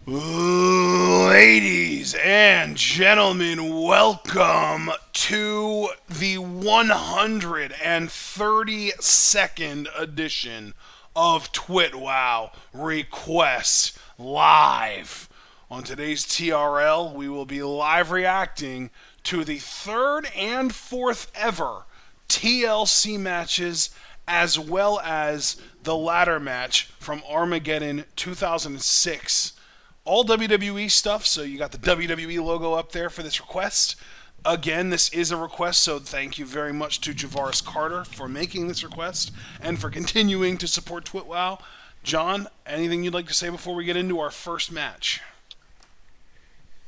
Ladies and gentlemen, welcome to the 132nd edition of TWitWoW Request Live. On today's TRL, we will be live reacting to the third and fourth ever TLC matches, as well as the ladder match from Armageddon 2006. All WWE stuff, so you got the WWE logo up there for this request. Again, this is a request, so thank you very much to Javaris Carter for making this request and for continuing to support TwitWoW. John, anything you'd like to say before we get into our first match?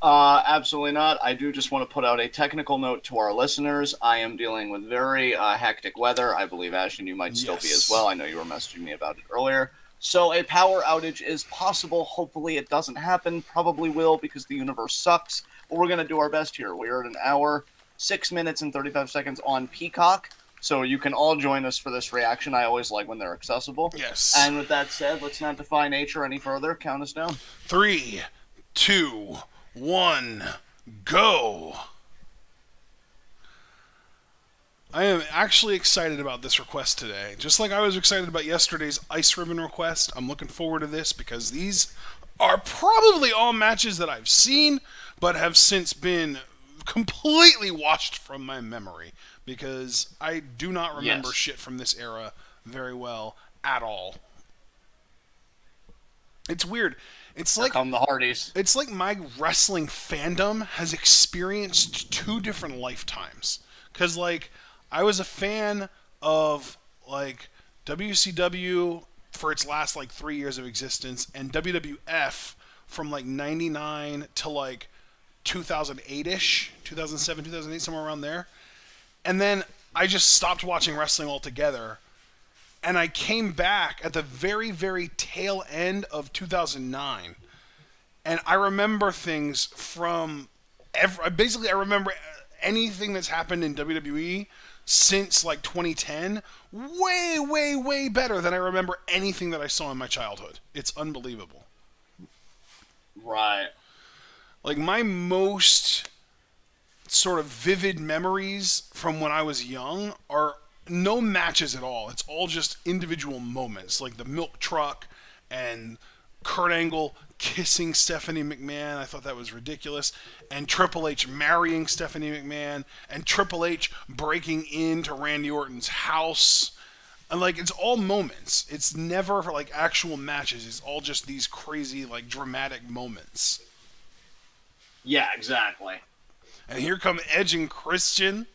Absolutely not. I do just want to put out a technical note to our listeners. I am dealing with very hectic weather. I believe, Ashton, you might still be as well. I know you were messaging me about it earlier. So a power outage is possible. Hopefully it doesn't happen. Probably will because the universe sucks. But we're going to do our best here. We are at an hour, 6 minutes, and 35 seconds on Peacock. So you can all join us for this reaction. I always like when they're accessible. Yes. And with that said, let's not defy nature any further. Count us down. 3, 2, 1, go! I am actually excited about this request today. Just like I was excited about yesterday's Ice Ribbon request, I'm looking forward to this because these are probably all matches that I've seen, but have since been completely washed from my memory because I do not remember shit from this era very well at all. It's weird. It's like come the Hardys. It's like my wrestling fandom has experienced two different lifetimes. Cause like I was a fan of like WCW for its last like 3 years of existence and WWF from like 99 to like 2008-ish, 2007, 2008, somewhere around there. And then I just stopped watching wrestling altogether. And I came back at the very, very tail end of 2009. And I remember things from basically I remember anything that's happened in WWE since like 2010 way, way, way better than I remember anything that I saw in my childhood. It's unbelievable. Right. Like my most sort of vivid memories from when I was young are no matches at all. It's all just individual moments, like the milk truck and Kurt Angle kissing Stephanie McMahon. I thought that was ridiculous. And Triple H marrying Stephanie McMahon. And Triple H breaking into Randy Orton's house. And like, it's all moments. It's never like actual matches. It's all just these crazy, like, dramatic moments. Yeah, exactly. And here come Edge and Christian.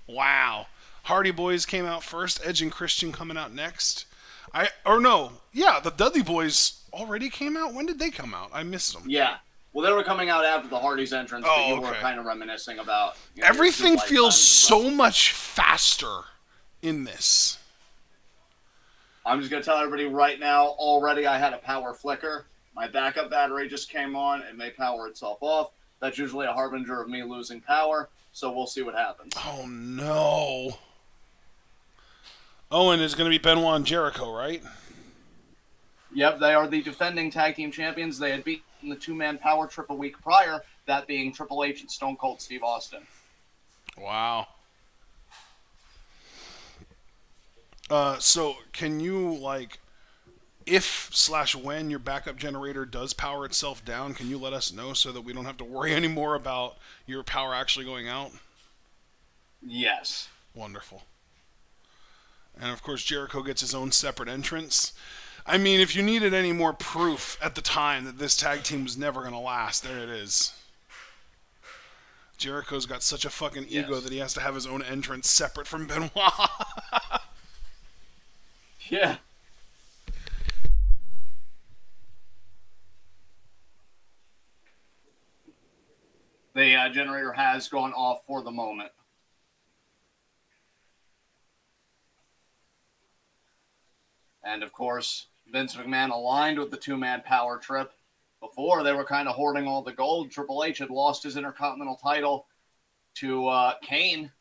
Wow. Hardy Boys came out first. Edge and Christian coming out next. The Dudley Boys already came out? When did they come out? I missed them. Yeah. Well, they were coming out after the Hardys' entrance, but you were kind of reminiscing about... Everything feels so much faster in this. I'm just going to tell everybody right now, already I had a power flicker. My backup battery just came on. It may power itself off. That's usually a harbinger of me losing power, so we'll see what happens. Oh, no. Owen is going to be Benoit and Jericho, right? Yep, they are the defending tag team champions. They had beaten the two-man power trip a week prior, that being Triple H and Stone Cold Steve Austin. Wow. So can you, like, if/when your backup generator does power itself down, can you let us know so that we don't have to worry anymore about your power actually going out? Yes. Wonderful. And of course, Jericho gets his own separate entrance. I mean, if you needed any more proof at the time that this tag team was never going to last, there it is. Jericho's got such a fucking ego that he has to have his own entrance separate from Benoit. Yeah. The generator has gone off for the moment. And of course, Vince McMahon aligned with the two-man power trip. Before, they were kind of hoarding all the gold. Triple H had lost his Intercontinental title to Kane.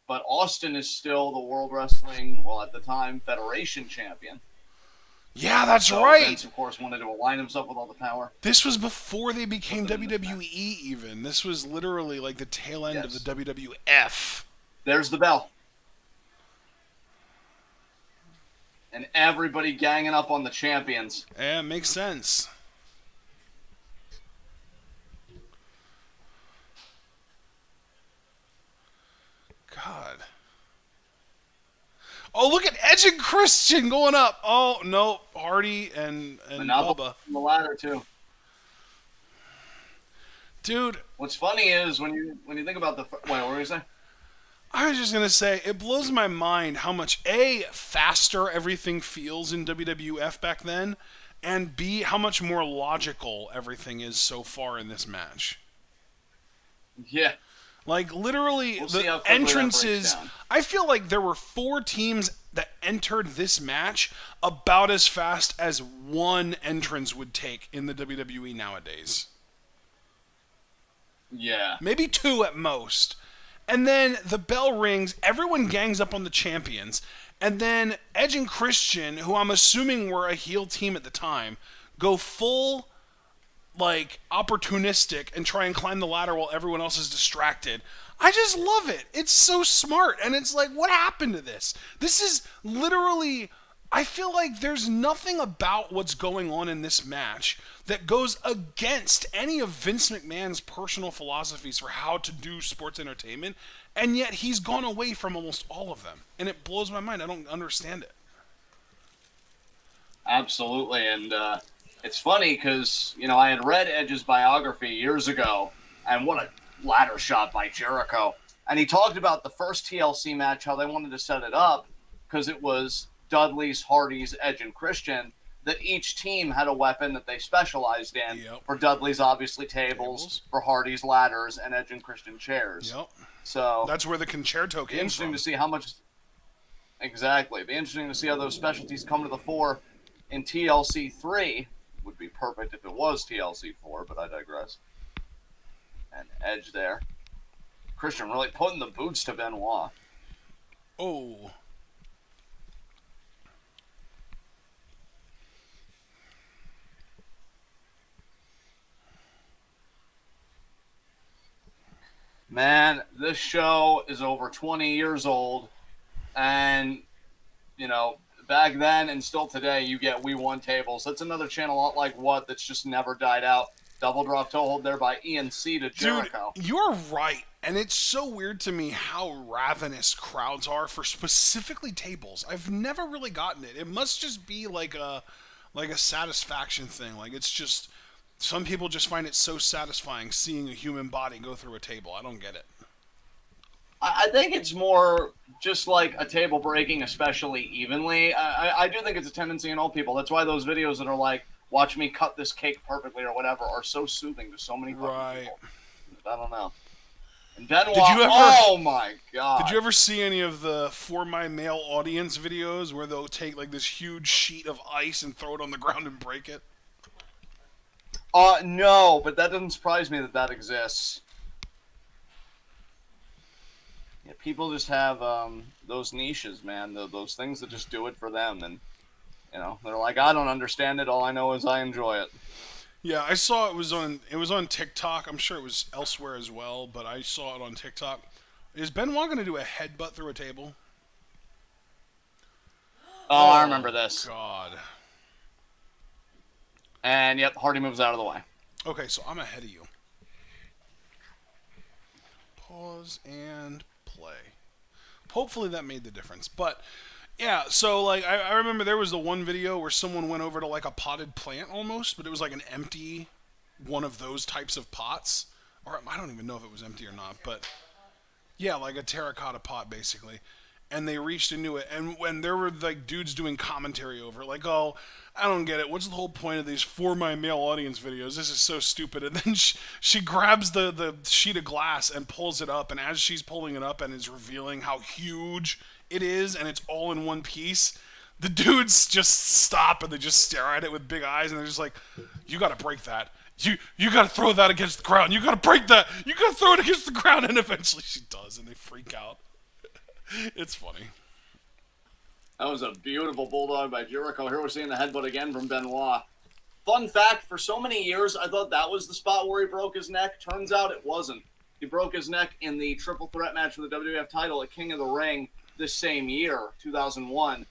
But Austin is still the World Wrestling, well, at the time, Federation champion. Yeah, that's So right. Vince, of course, wanted to align himself with all the power. This was before they became WWE even. This was literally like the tail end of the Yes. WWF. There's the bell. And everybody ganging up on the champions. Yeah, it makes sense. God. Oh, look at Edge and Christian going up. Oh, no. Hardy and Bubba. On the ladder, too. Dude. What's funny is when you think about the... Wait, what were you saying? I was just going to say, it blows my mind how much, A, faster everything feels in WWF back then, and B, how much more logical everything is so far in this match. Yeah. Like, literally, We'll the entrances... I feel like there were 4 teams that entered this match about as fast as one entrance would take in the WWE nowadays. Yeah. Maybe 2 at most. And then the bell rings, everyone gangs up on the champions, and then Edge and Christian, who I'm assuming were a heel team at the time, go full, like, opportunistic and try and climb the ladder while everyone else is distracted. I just love it. It's so smart, and it's like, what happened to this? This is literally... I feel like there's nothing about what's going on in this match that goes against any of Vince McMahon's personal philosophies for how to do sports entertainment, and yet he's gone away from almost all of them. And it blows my mind. I don't understand it. Absolutely, and it's funny because, I had read Edge's biography years ago, and what a ladder shot by Jericho. And he talked about the first TLC match, how they wanted to set it up, because it was Dudley's, Hardy's, Edge, and Christian, that each team had a weapon that they specialized in. Yep. For Dudley's, obviously, tables. For Hardy's, ladders. And Edge and Christian, chairs. Yep. So that's where the concerto came interesting from. To see how much... Exactly. It'd be interesting to see how those specialties come to the fore in TLC 3. Would be perfect if it was TLC 4, but I digress. And Edge there. Christian really putting the boots to Benoit. Oh. Man, this show is over 20 years old, and, back then and still today, you get We Won tables. That's another channel, a lot like What, that's just never died out. Double drop toe hold there by ENC to Jericho. Dude, you're right, and it's so weird to me how ravenous crowds are for specifically tables. I've never really gotten it. It must just be like a satisfaction thing. Like, it's just... Some people just find it so satisfying seeing a human body go through a table. I don't get it. I think it's more just like a table breaking, especially evenly. I do think it's a tendency in old people. That's why those videos that are like, watch me cut this cake perfectly or whatever, are so soothing to so many people. I don't know. And Benoit, oh my God. Did you ever see any of the For My Male Audience videos where they'll take like this huge sheet of ice and throw it on the ground and break it? No, but that doesn't surprise me that exists. Yeah, people just have those niches, man. Those things that just do it for them, and they're like, I don't understand it. All I know is I enjoy it. Yeah, I saw it was on TikTok. I'm sure it was elsewhere as well, but I saw it on TikTok. Is Benoit going to do a headbutt through a table? Oh, I remember this. God. And, yep, Hardy moves out of the way. Okay, so I'm ahead of you. Pause and play. Hopefully that made the difference. But, yeah, so, like, I remember there was the one video where someone went over to, like, a potted plant almost, but it was, like, an empty one of those types of pots. Or I don't even know if it was empty or not, but, yeah, like a terracotta pot, basically. And they reached into it, and when there were, like, dudes doing commentary over it, like, oh, I don't get it. What's the whole point of these For My Male Audience videos? This is so stupid. And then she grabs the sheet of glass and pulls it up, and as she's pulling it up and is revealing how huge it is, and it's all in one piece, the dudes just stop, and they just stare at it with big eyes, and they're just like, you gotta break that. You gotta throw that against the ground. You gotta break that. You gotta throw it against the ground, and eventually she does, and they freak out. It's funny. That was a beautiful bulldog by Jericho. Here we're seeing the headbutt again from Benoit. Fun fact, for so many years, I thought that was the spot where he broke his neck. Turns out it wasn't. He broke his neck in the triple threat match for the WWF title at King of the Ring this same year, 2001.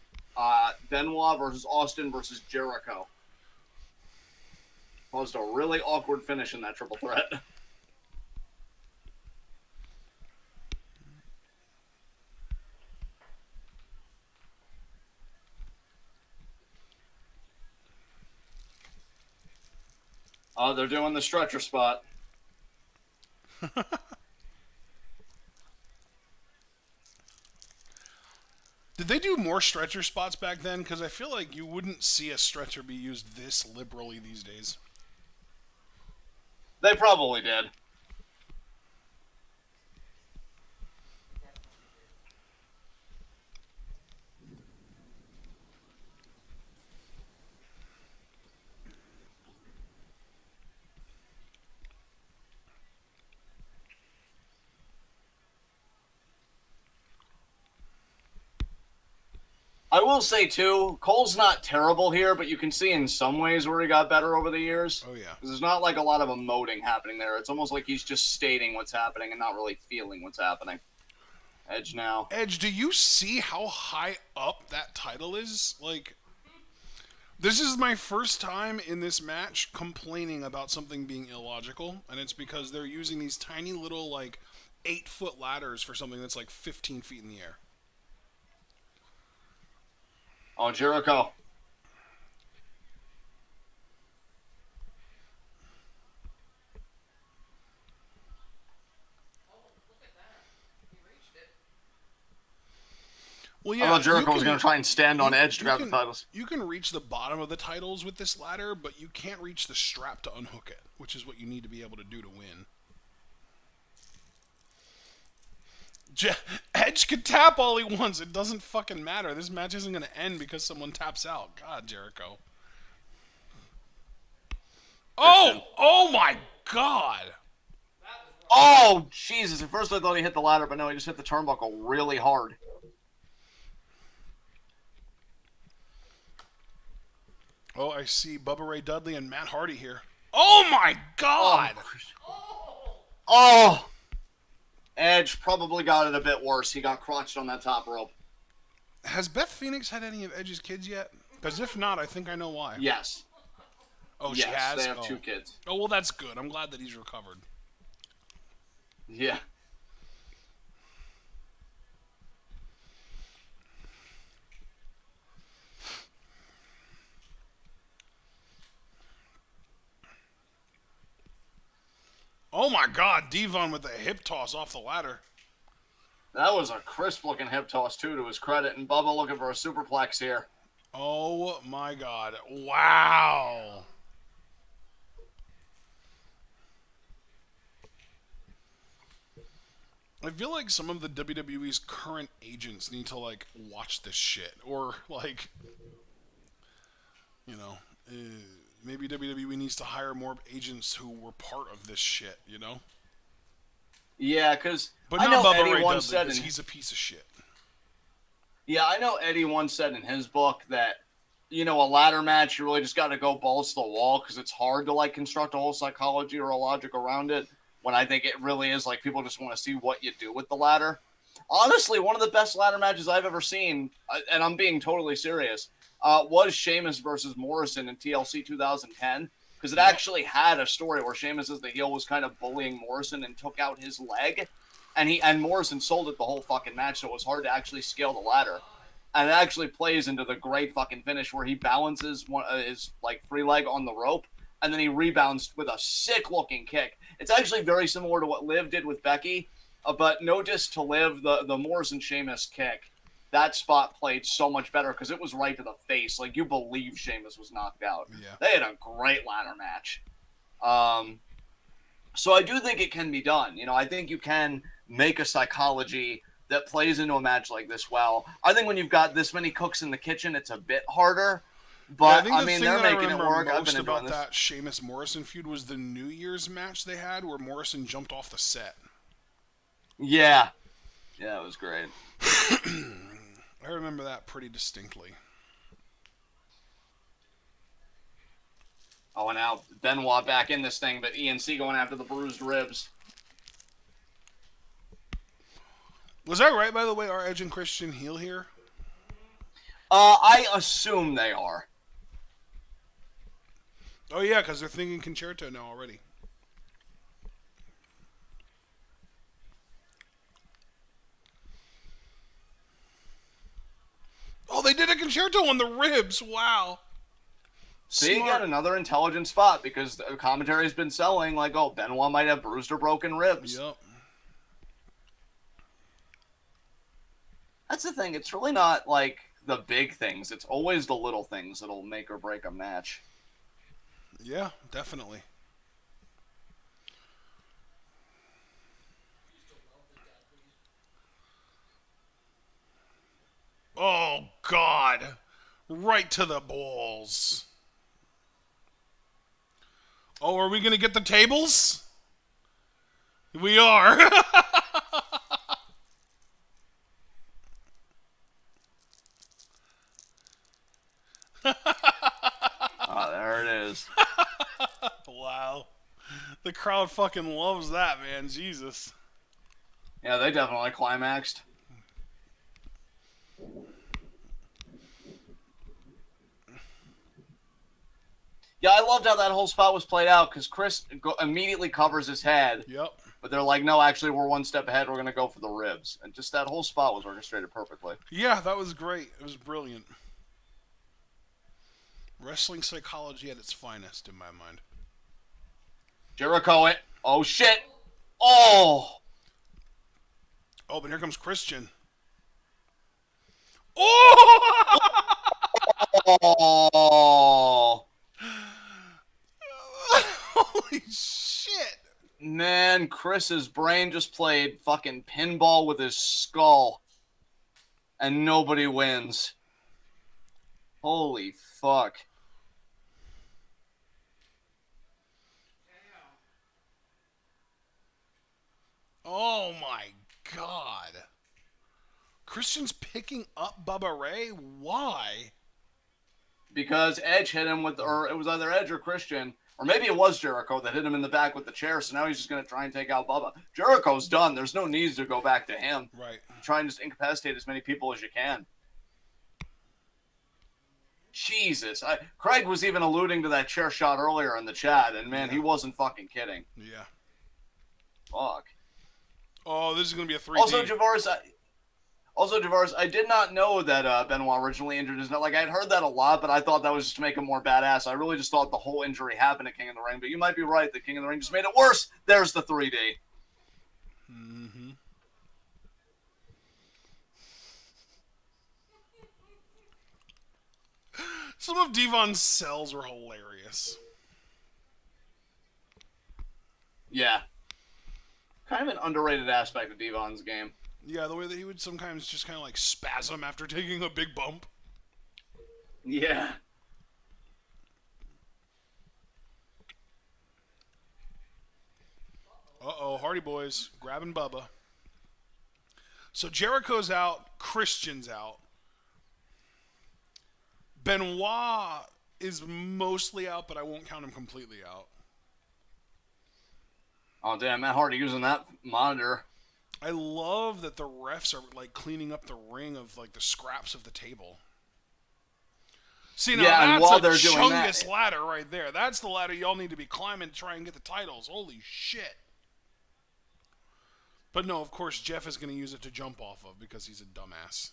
Benoit versus Austin versus Jericho. Caused a really awkward finish in that triple threat. Oh, they're doing the stretcher spot. Did they do more stretcher spots back then? Because I feel like you wouldn't see a stretcher be used this liberally these days. They probably did. I will say, too, Cole's not terrible here, but you can see in some ways where he got better over the years. Oh, yeah. There's not like a lot of emoting happening there. It's almost like he's just stating what's happening and not really feeling what's happening. Edge now. Edge, do you see how high up that title is? Like, this is my first time in this match complaining about something being illogical, and it's because they're using these tiny little, like, 8-foot ladders for something that's like 15 feet in the air. Oh, Jericho. Well, yeah, I thought Jericho was going to try and stand on Edge to grab the titles. You can reach the bottom of the titles with this ladder, but you can't reach the strap to unhook it, which is what you need to be able to do to win. Edge can tap all he wants. It doesn't fucking matter. This match isn't going to end because someone taps out. God, Jericho. Oh! Oh my God! Oh, Jesus. At first I thought he hit the ladder, but no, he just hit the turnbuckle really hard. Oh, I see Bubba Ray Dudley and Matt Hardy here. Oh my God! Oh! Edge probably got it a bit worse. He got crotched on that top rope. Has Beth Phoenix had any of Edge's kids yet? Because if not, I think I know why. Yes. Oh, yes, she has? They have 2 kids. Oh, well, that's good. I'm glad that he's recovered. Yeah. Oh my God, Devon with a hip toss off the ladder. That was a crisp-looking hip toss, too, to his credit. And Bubba looking for a superplex here. Oh my God. Wow. I feel like some of the WWE's current agents need to, like, watch this shit. Or, like, you know, maybe WWE needs to hire more agents who were part of this shit, you know? Yeah, because I know Bubba Ray Dudley, because he's a piece of shit. Yeah, I know Eddie once said in his book that, you know, a ladder match, you really just got to go balls to the wall because it's hard to, like, construct a whole psychology or a logic around it. When I think it really is, like, people just want to see what you do with the ladder. Honestly, one of the best ladder matches I've ever seen, and I'm being totally serious, was Sheamus versus Morrison in TLC 2010. Because it actually had a story where Sheamus as the heel was kind of bullying Morrison and took out his leg. And Morrison sold it the whole fucking match, so it was hard to actually scale the ladder. And it actually plays into the great fucking finish where he balances his, like, free leg on the rope, and then he rebounds with a sick-looking kick. It's actually very similar to what Liv did with Becky, but no diss to Liv, the Morrison-Sheamus kick, that spot played so much better because it was right to the face. Like, you believe Sheamus was knocked out. Yeah. They had a great ladder match. So I do think it can be done. You know, I think you can make a psychology that plays into a match like this well. I think when you've got this many cooks in the kitchen, it's a bit harder. But, yeah, I mean, they're making it work. I've been enjoying this. That Sheamus Morrison feud was the New Year's match they had where Morrison jumped off the set. Yeah. Yeah, it was great. I remember that pretty distinctly. Oh, and now Benoit back in this thing, but ENC going after the bruised ribs. Was I right, by the way, are Edge and Christian heel here? I assume they are. Oh, yeah, because they're thinking Concerto now already. Oh, they did a Concerto on the ribs. Wow. See, Smart. again, another intelligent spot, because the commentary's been selling, like, oh, Benoit might have bruised or broken ribs. Yep. That's the thing. It's really not, like, the big things. It's always the little things that'll make or break a match. Yeah, definitely. Oh, God. Right to the balls. Oh, are we going to get the tables? We are. Oh, there it is. Wow. The crowd fucking loves that, man. Jesus. Yeah, they definitely climaxed. Yeah, I loved how that whole spot was played out, because Chris immediately covers his head. Yep. But they're like, no, actually, we're one step ahead. We're going to go for the ribs. And just that whole spot was orchestrated perfectly. Yeah, that was great. It was brilliant. Wrestling psychology at its finest, in my mind. Jericho it. Oh, shit. Oh. Oh, but here comes Christian. Oh! Oh. Holy shit. Man, Chris's brain just played fucking pinball with his skull. And nobody wins. Holy fuck. Oh my god. Christian's picking up Bubba Ray? Why? Because Edge hit him with, or it was either Edge or Christian, or maybe it was Jericho that hit him in the back with the chair, so now he's just going to try and take out Bubba. Jericho's done. There's no need to go back to him. Right. Try and just incapacitate as many people as you can. Jesus. Craig was even alluding to that chair shot earlier in the chat, and man, he wasn't fucking kidding. Yeah. Fuck. Oh, this is going to be a 3D. Also, Javaris, I did not know that Benoit originally injured his neck. Like, I had heard that a lot, but I thought that was just to make him more badass. I really just thought the whole injury happened at King of the Ring, but you might be right. The King of the Ring just made it worse. There's the 3D. Mm-hmm. Some of Devon's sells were hilarious. Yeah. Kind of an underrated aspect of Devon's game. Yeah, the way that he would sometimes just kind of like spasm after taking a big bump. Yeah. Uh-oh, Hardy Boys grabbing Bubba. So Jericho's out, Christian's out. Benoit is mostly out, but I won't count him completely out. Oh, damn, Matt Hardy using that monitor. I love that the refs are like cleaning up the ring of like the scraps of the table. See, now and while they're that's a doing that, chungus ladder right there. That's the ladder y'all need to be climbing to try and get the titles. Holy shit. But no, of course, Jeff is going to use it to jump off of because he's a dumbass.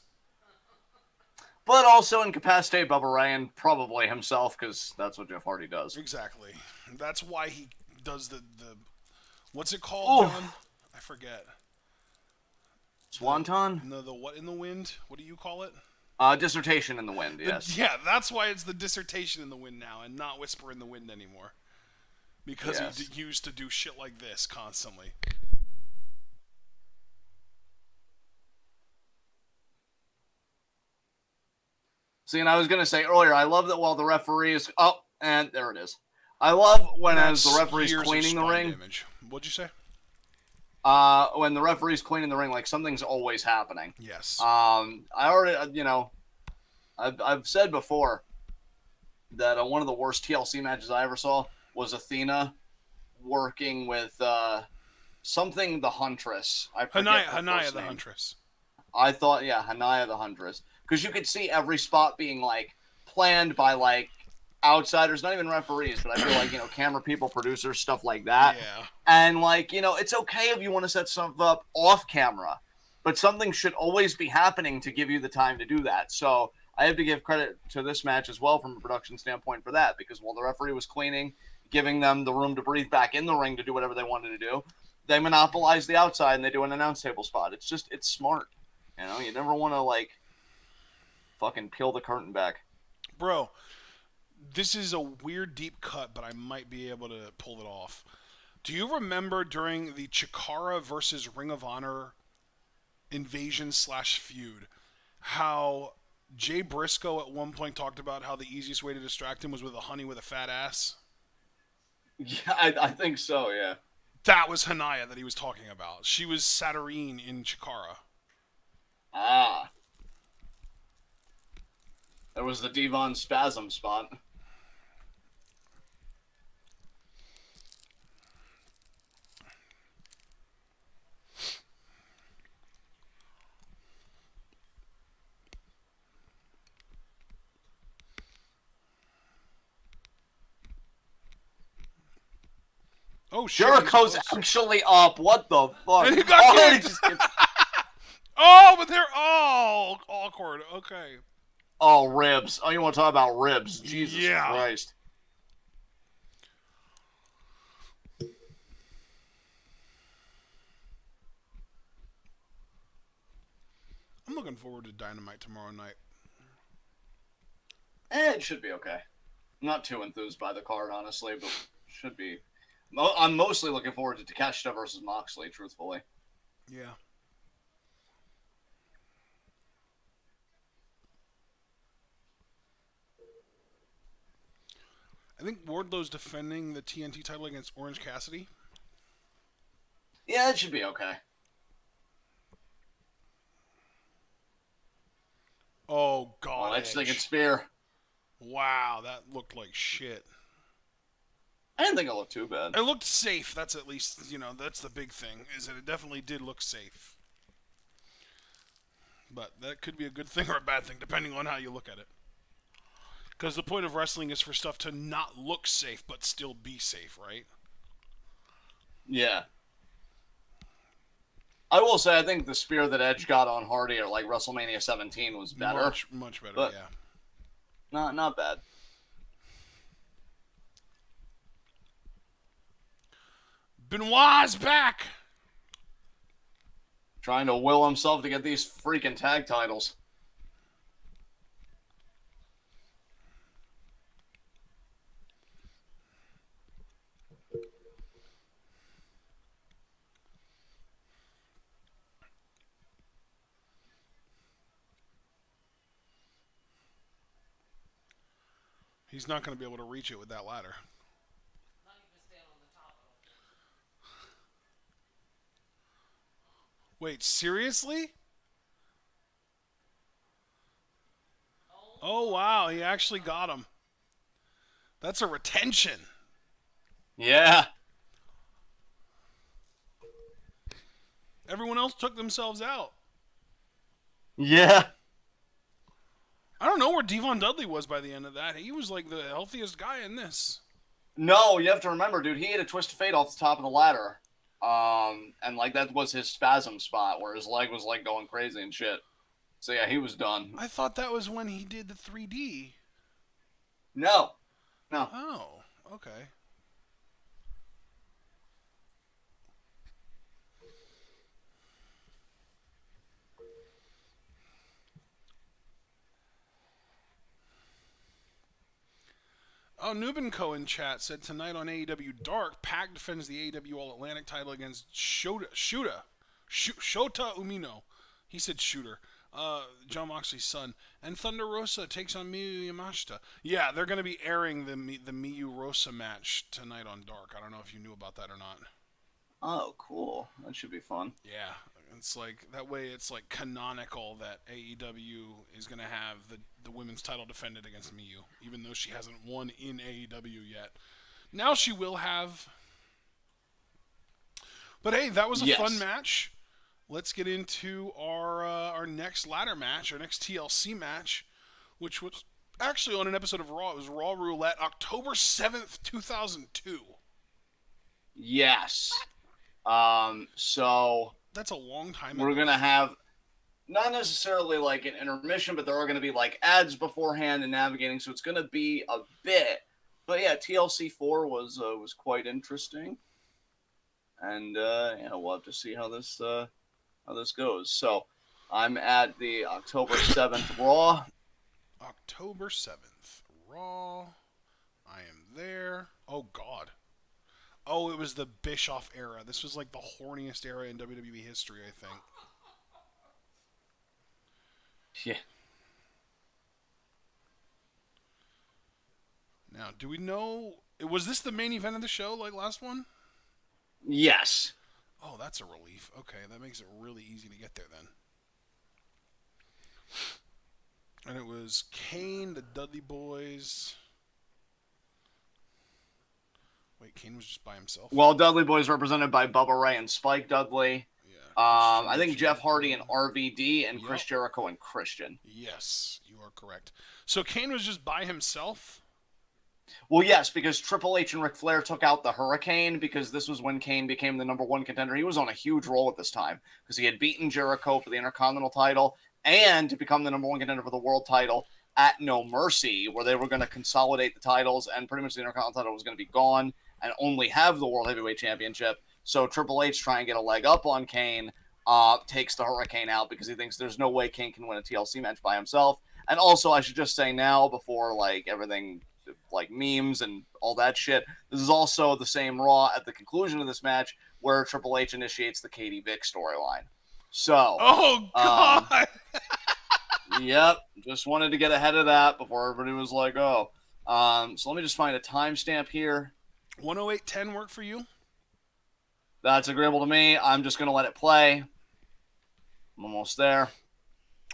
But also incapacitate Bubba Ray and probably himself, because that's what Jeff Hardy does. Exactly. That's why he does the what's it called, John? I forget. Swanton? No, the what in the wind? What do you call it? Dissertation in the wind, yes. Yeah, that's why it's the dissertation in the wind now and not whisper in the wind anymore. Because he used to do shit like this constantly. See, and I was going to say earlier, I love that while the referee is... Oh, and there it is. I love when as the referee's cleaning the ring... Damage. What'd you say? when the referee's cleaning the ring, like something's always happening. Yes. I already, I've said before that one of the worst TLC matches I ever saw was Athena working with something the Huntress. I forget Hanaya the Huntress. I thought, yeah, Hanaya the Huntress, because you could see every spot being like planned by like outsiders, not even referees, but I feel like camera people, producers, stuff like that. Yeah. And like it's okay if you want to set something up off camera, but something should always be happening to give you the time to do that. So I have to give credit to this match as well from a production standpoint for that, because while the referee was cleaning, giving them the room to breathe back in the ring to do whatever they wanted to do, they monopolize the outside and they do an announce table spot. It's smart. You never want to like fucking peel the curtain back. Bro, this is a weird deep cut, but I might be able to pull it off. Do you remember during the Chikara versus Ring of Honor invasion/feud how Jay Briscoe at one point talked about how the easiest way to distract him was with a honey with a fat ass? Yeah, I think so, yeah. That was Hanaya that he was talking about. She was Saturnine in Chikara. Ah. There was the Devon Spasm spot. Oh, shit. Jericho's actually up. What the fuck? And he got kicked. Oh, but they're all awkward. Okay. Oh, ribs. Oh, you want to talk about ribs? Jesus Christ. I'm looking forward to Dynamite tomorrow night. It should be okay. I'm not too enthused by the card, honestly, but should be. I'm mostly looking forward to Takeshita versus Moxley, truthfully. Yeah. I think Wardlow's defending the TNT title against Orange Cassidy. Yeah, it should be okay. Oh, God. Oh, that's like a spear. Wow, that looked like shit. I didn't think it looked too bad. It looked safe. That's at least, that's the big thing, is that it definitely did look safe. But that could be a good thing or a bad thing, depending on how you look at it. Because the point of wrestling is for stuff to not look safe, but still be safe, right? Yeah. I will say, I think the spear that Edge got on Hardy at like WrestleMania 17 was better. Much better, but yeah. Not bad. Benoit's back! Trying to will himself to get these freaking tag titles. He's not going to be able to reach it with that ladder. Wait, seriously? Oh, wow. He actually got him. That's a retention. Yeah. Everyone else took themselves out. Yeah. I don't know where Devon Dudley was by the end of that. He was like the healthiest guy in this. No, you have to remember, dude, he had a twist of fate off the top of the ladder. And like that was his spasm spot where his leg was like going crazy and shit. So yeah, he was done. I thought that was when he did the 3D. No. Oh, okay. Oh, Nubin in chat said tonight on AEW Dark, Pac defends the AEW All Atlantic title against Shota Umino. He said Shooter. John Moxley's son. And Thunder Rosa takes on Miyu Yamashita. Yeah, they're going to be airing the Miyu Rosa match tonight on Dark. I don't know if you knew about that or not. Oh, cool. That should be fun. Yeah, it's like that way. It's like canonical that AEW is gonna have the women's title defended against Miyu, even though she hasn't won in AEW yet. Now she will have. But hey, that was a fun Yes. match. Let's get into our next ladder match, our next TLC match, which was actually on an episode of Raw. It was Raw Roulette, October 7th, 2002. Yes. So That's a long time we're ago. gonna have not necessarily like an intermission, but there are gonna be like ads beforehand and navigating, so it's gonna be a bit. But yeah, TLC 4 was quite interesting, and yeah, we'll have to see how this goes. So I'm at the October 7th Raw. October 7th, Raw. I am there. Oh, God. Oh, it was the Bischoff era. This was like the horniest era in WWE history, I think. Yeah. Now, do we know... Was this the main event of the show, like last one? Yes. Oh, that's a relief. Okay, that makes it really easy to get there then. And it was Kane, the Dudley Boys... Wait, Kane was just by himself? Well, Dudley Boys represented by Bubba Ray and Spike Dudley. Yeah. I think Jeff Hardy and RVD and Chris Yep. Jericho and Christian. Yes, you are correct. So Kane was just by himself? Well, yes, because Triple H and Ric Flair took out the Hurricane because this was when Kane became the #1 contender. He was on a huge roll at this time because he had beaten Jericho for the Intercontinental title and to become the #1 contender for the world title at No Mercy, where they were going to consolidate the titles and pretty much the Intercontinental title was going to be gone and only have the World Heavyweight Championship. So Triple H, trying to get a leg up on Kane, takes the Hurricane out because he thinks there's no way Kane can win a TLC match by himself. And also, I should just say now, before like everything, like memes and all that shit, this is also the same Raw at the conclusion of this match where Triple H initiates the Katie Vick storyline. So, Oh, God! Yep, just wanted to get ahead of that before everybody was like, oh. So let me just find a timestamp here. 108.10 work for you? That's agreeable to me. I'm just going to let it play. I'm almost there.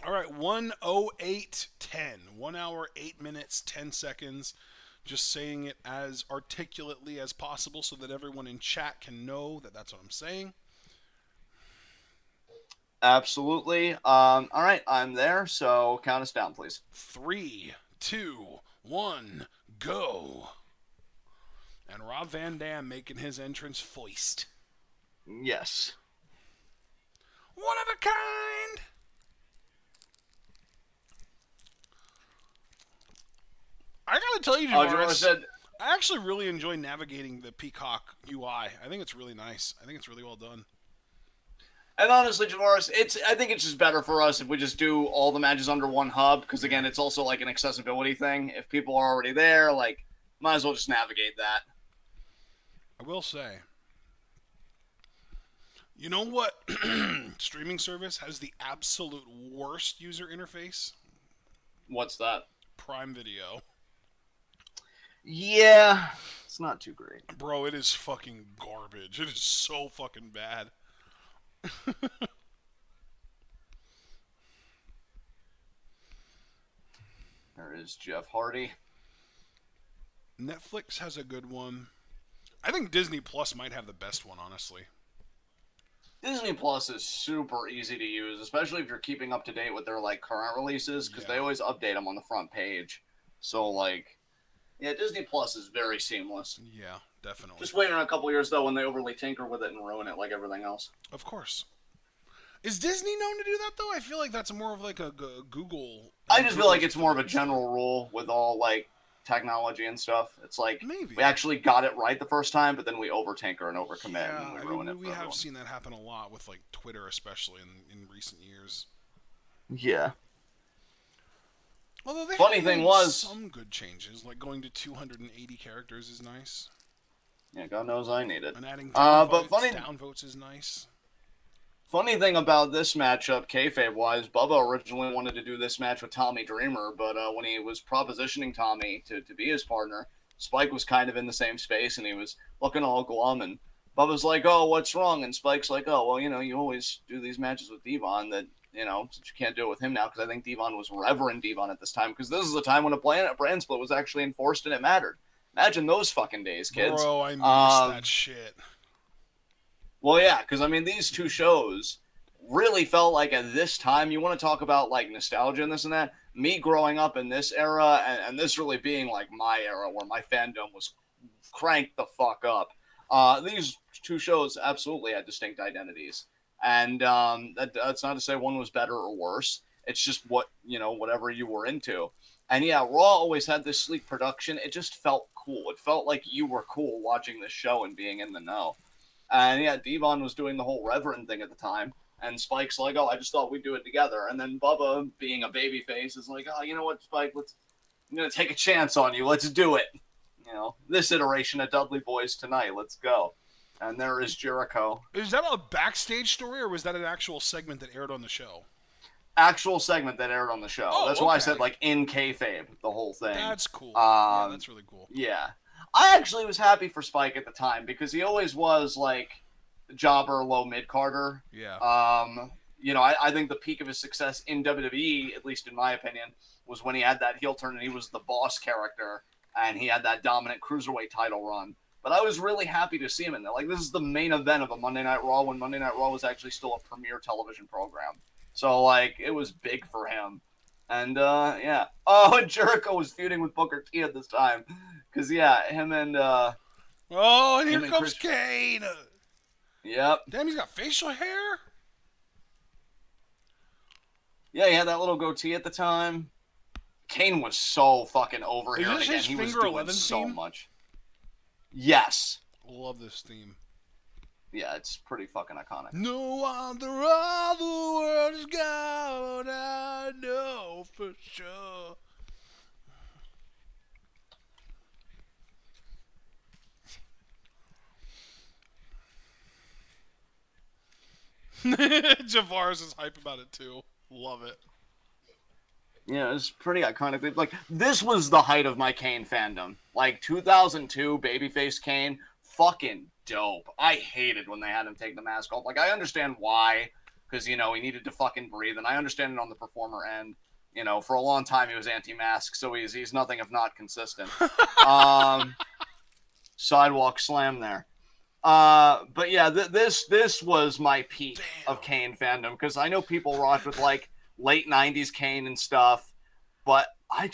All right, 108.10. 1 hour, 8 minutes, 10 seconds. Just saying it as articulately as possible so that everyone in chat can know that that's what I'm saying. Absolutely. All right, I'm there. So count us down, please. 3, 2, 1, go. And Rob Van Dam making his entrance foist. Yes. One of a kind! I gotta tell you, Morris, I actually really enjoy navigating the Peacock UI. I think it's really nice. I think it's really well done. And honestly, Javaris, I think it's just better for us if we just do all the matches under one hub, because again, it's also like an accessibility thing. If people are already there, like, might as well just navigate that. I will say, you know what streaming service has the absolute worst user interface? What's that? Prime Video. Yeah, it's not too great. Bro, it is fucking garbage. It is so fucking bad. There is Jeff Hardy. Netflix has a good one. I think Disney Plus might have the best one, honestly. Disney Plus is super easy to use, especially if you're keeping up to date with their like current releases, because they always update them on the front page. So like, yeah, Disney Plus is very seamless. Yeah, definitely. Just waiting a couple years though when they overly tinker with it and ruin it like everything else. Of course. Is Disney known to do that though? I feel like that's more of like a Google. I just feel like it's more of a general rule with all like technology and stuff. It's like Maybe. we actually got it right the first time, but then we over-tinker and over-commit and we ruin it. We have seen that happen a lot with like Twitter, especially in recent years. Yeah. Although they Funny thing was some good changes, like going to 280 characters is nice. Yeah, God knows I need it. And adding downvotes is nice. Funny thing about this matchup, kayfabe-wise, Bubba originally wanted to do this match with Tommy Dreamer, but when he was propositioning Tommy to be his partner, Spike was kind of in the same space, and he was looking all glum, and Bubba's like, oh, what's wrong? And Spike's like, oh, well, you always do these matches with Devon that, since you can't do it with him now, because I think Devon was Reverend Devon at this time, because this is the time when a brand split was actually enforced and it mattered. Imagine those fucking days, kids. Bro, I miss that shit. Well, yeah, because, these two shows really felt like at this time, you want to talk about, like, nostalgia and this and that, me growing up in this era, and this really being, like, my era where my fandom was cranked the fuck up. These two shows absolutely had distinct identities. And that's not to say one was better or worse. It's just whatever you were into. And yeah, Raw always had this sleek production. It just felt cool. It felt like you were cool watching this show and being in the know. And yeah, Devon was doing the whole Reverend thing at the time. And Spike's like, oh, I just thought we'd do it together. And then Bubba, being a babyface, is like, oh, you know what, Spike, I'm going to take a chance on you. Let's do it. This iteration of Dudley Boys tonight. Let's go. And there is Jericho. Is that a backstage story, or was that an actual segment that aired on the show? Actual segment that aired on the show. Oh, that's why I said, like, in kayfabe, the whole thing. That's cool. Yeah, that's really cool. Yeah. I actually was happy for Spike at the time, because he always was, like, jobber, low mid-carder. Yeah. I think the peak of his success in WWE, at least in my opinion, was when he had that heel turn and he was the boss character, and he had that dominant cruiserweight title run. But I was really happy to see him in there. Like, this is the main event of a Monday Night Raw when Monday Night Raw was actually still a premier television program. So, like, it was big for him. And, yeah. Oh, and Jericho was feuding with Booker T at this time. Because, yeah, him and... oh, and here comes Kane! Yep. Damn, he's got facial hair? Yeah, he had that little goatee at the time. Kane was so fucking over here. Is this his he was Finger doing 11 so theme? much. Yes. Love this theme. Yeah, it's pretty fucking iconic. No wonder all the world is gone, I know for sure. Javaris is hype about it too. Love it. Yeah, it's pretty iconic. Like, this was the height of my Kane fandom. Like, 2002, babyface Kane, fucking dope. I hated when they had him take the mask off. Like, I understand why, because, he needed to fucking breathe, and I understand it on the performer end. For a long time he was anti-mask, so he's nothing if not consistent. Sidewalk slam there. But yeah, this was my peak of Kane fandom, because I know people rocked with, like, late 90s Kane and stuff, but I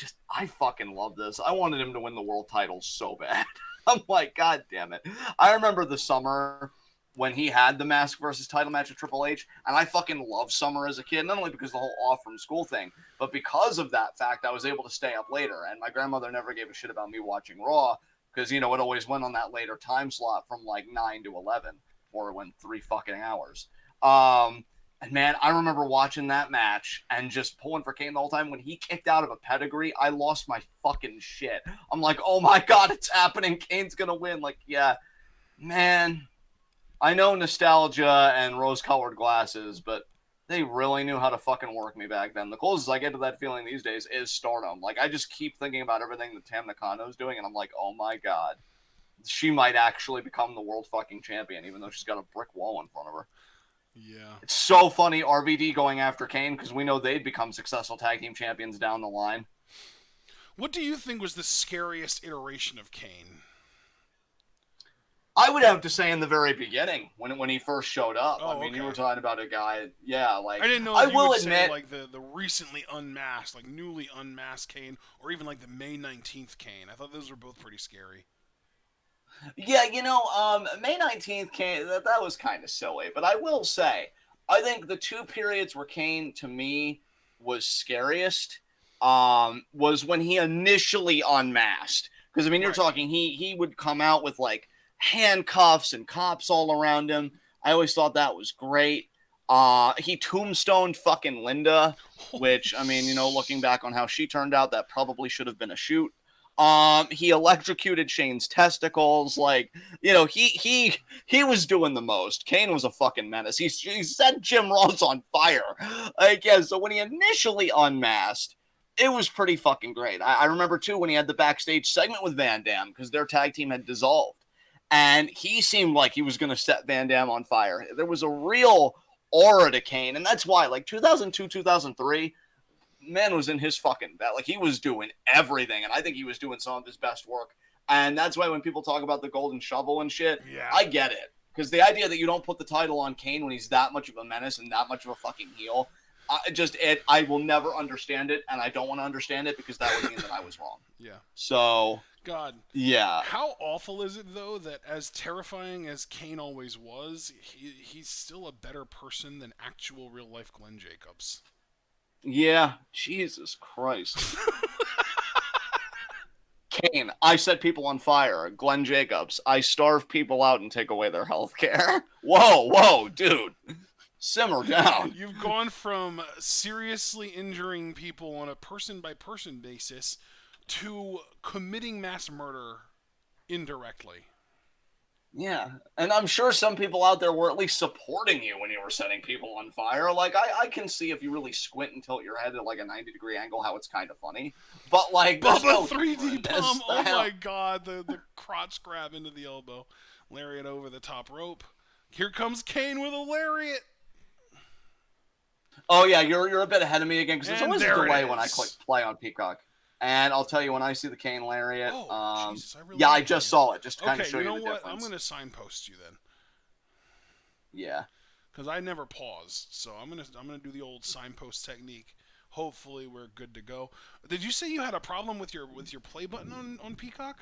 fucking love this. I wanted him to win the world title so bad. I'm like, God damn it. I remember the summer when he had the mask versus title match with Triple H, and I fucking loved summer as a kid, not only because of the whole off from school thing, but because of that fact, I was able to stay up later, and my grandmother never gave a shit about me watching Raw, because, it always went on that later time slot from, like, 9 to 11, or it went 3 fucking hours. And, man, I remember watching that match and just pulling for Kane the whole time. When he kicked out of a pedigree, I lost my fucking shit. I'm like, oh, my God, it's happening. Kane's going to win. Like, yeah, man, I know nostalgia and rose-colored glasses, but they really knew how to fucking work me back then. The closest I get to that feeling these days is Stardom. Like, I just keep thinking about everything that Tam Nakano's doing, and I'm like, oh, my God. She might actually become the world fucking champion, even though she's got a brick wall in front of her. Yeah. It's so funny, RVD going after Kane, because we know they'd become successful tag team champions down the line. What do you think was the scariest iteration of Kane? I would have to say in the very beginning, when he first showed up. Oh, I mean, okay. you were talking about a guy, yeah, like... I didn't know if you would say, like, the recently unmasked, like, newly unmasked Kane, or even, like, the May 19th Kane. I thought those were both pretty scary. Yeah, May 19th Kane, that was kind of silly. But I will say, I think the two periods where Kane, to me, was scariest was when he initially unmasked. Because, I mean, you're talking, he would come out with, like, handcuffs and cops all around him. I always thought that was great. He tombstoned fucking Linda, which, I mean, looking back on how she turned out, that probably should have been a shoot. He electrocuted Shane's testicles. Like, he was doing the most. Kane was a fucking menace. He set Jim Ross on fire. Like, yeah, so when he initially unmasked, it was pretty fucking great. I remember, too, when he had the backstage segment with Van Dam, because their tag team had dissolved. and he seemed like he was going to set Van Dam on fire. There was a real aura to Kane, and that's why, like, 2002, 2003, man was in his fucking bed. Like, he was doing everything, and I think he was doing some of his best work. And that's why when people talk about the golden shovel and shit, I get it. Because the idea that you don't put the title on Kane when he's that much of a menace and that much of a fucking heel, I will never understand it, and I don't want to understand it because that would mean that I was wrong. Yeah. So, God. Yeah. How awful is it, though, that as terrifying as Kane always was, he's still a better person than actual real-life Glenn Jacobs? Yeah. Jesus Christ. Kane, I set people on fire. Glenn Jacobs, I starve people out and take away their health care. Whoa, dude. Simmer down. You've gone from seriously injuring people on a person-by-person basis to committing mass murder indirectly. Yeah, and I'm sure some people out there were at least supporting you when you were setting people on fire. Like, I can see if you really squint and tilt your head at, like, a 90-degree angle how it's kind of funny. But, like, Bubba no 3D bomb! Oh my god, the crotch grab into the elbow. Lariat over the top rope. Here comes Kane with a lariat! Oh, yeah, you're a bit ahead of me again, because there's always a delay when I click play on Peacock. And I'll tell you, when I see the Kane lariat, Jesus, I just saw it, just to kind of show you the difference. Okay, you know what? I'm going to signpost you then. Yeah. Because I never paused, so I'm gonna do the old signpost technique. Hopefully, we're good to go. Did you say you had a problem with your play button on Peacock?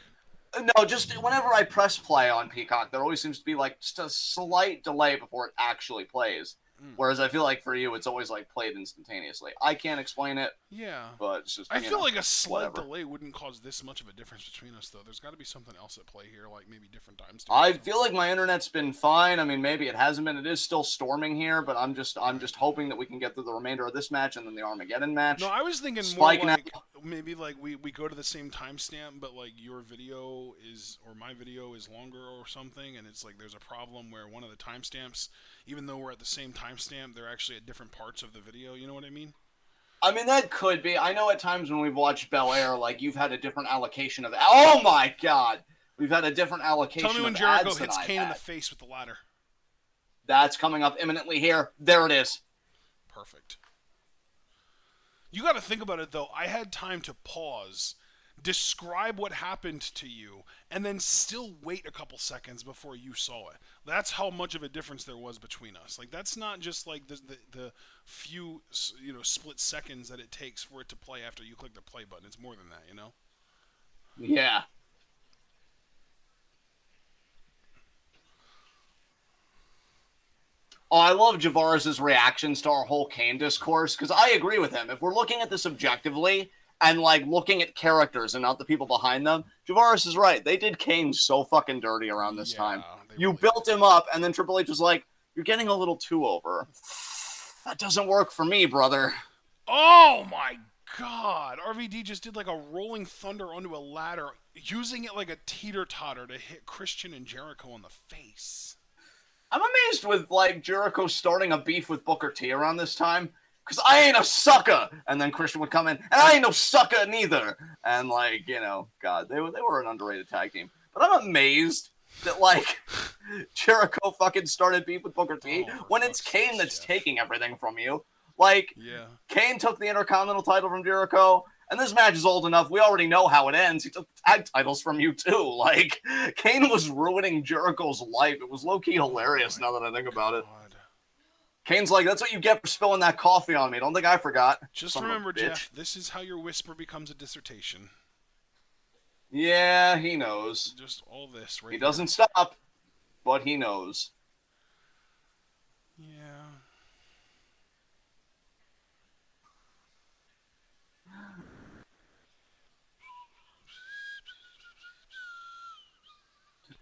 No, just whenever I press play on Peacock, there always seems to be, like, just a slight delay before it actually plays. Whereas I feel like for you, it's always, like, played instantaneously. I can't explain it. Yeah. But it's just, I feel like a slight delay wouldn't cause this much of a difference between us, though. There's got to be something else at play here, like maybe different times. I feel like my internet's been fine. I mean, maybe it hasn't been. It is still storming here, but I'm just hoping that we can get through the remainder of this match and then the Armageddon match. No, I was thinking more like maybe like we go to the same timestamp, but like your video is or my video is longer or something, and it's like there's a problem where one of the timestamps, even though we're at the same timestamp, they're actually at different parts of the video. You know what I mean? I mean, that could be. I know at times when we've watched Bel Air, like, you've had a different allocation of... Oh, my God! We've had a different allocation of ads. Tell me when Jericho hits Kane in the face with the ladder. That's coming up imminently here. There it is. Perfect. You got to think about it, though. I had time to pause, describe what happened to you, and then still wait a couple seconds before you saw it. That's how much of a difference there was between us. Like, that's not just like the few, split seconds that it takes for it to play after you click the play button. It's more than that, you know? Yeah. Oh, I love Javaris's reactions to our whole Kane discourse, because I agree with him. If we're looking at this objectively, and, like, looking at characters and not the people behind them, Javaris is right. They did Kane so fucking dirty around this time. You really built him up, and then Triple H was like, you're getting a little too over. That doesn't work for me, brother. Oh, my God. RVD just did, like, a rolling thunder onto a ladder, using it like a teeter-totter to hit Christian and Jericho on the face. I'm amazed with, like, Jericho starting a beef with Booker T around this time. Because I ain't a sucker! And then Christian would come in, and I ain't no sucker neither! And, like, God, they were an underrated tag team. But I'm amazed that, like, Jericho fucking started beef with Booker T when it's Kane that's taking everything from you. Like, Kane took the Intercontinental title from Jericho, and this match is old enough. We already know how it ends. He took the tag titles from you, too. Like, Kane was ruining Jericho's life. It was low-key hilarious now that I think about it. Kane's like, that's what you get for spilling that coffee on me. Don't think I forgot. Just remember, Jeff, this is how your whisper becomes a dissertation. Yeah, he knows. Just all this right He doesn't stop, but he knows. Yeah.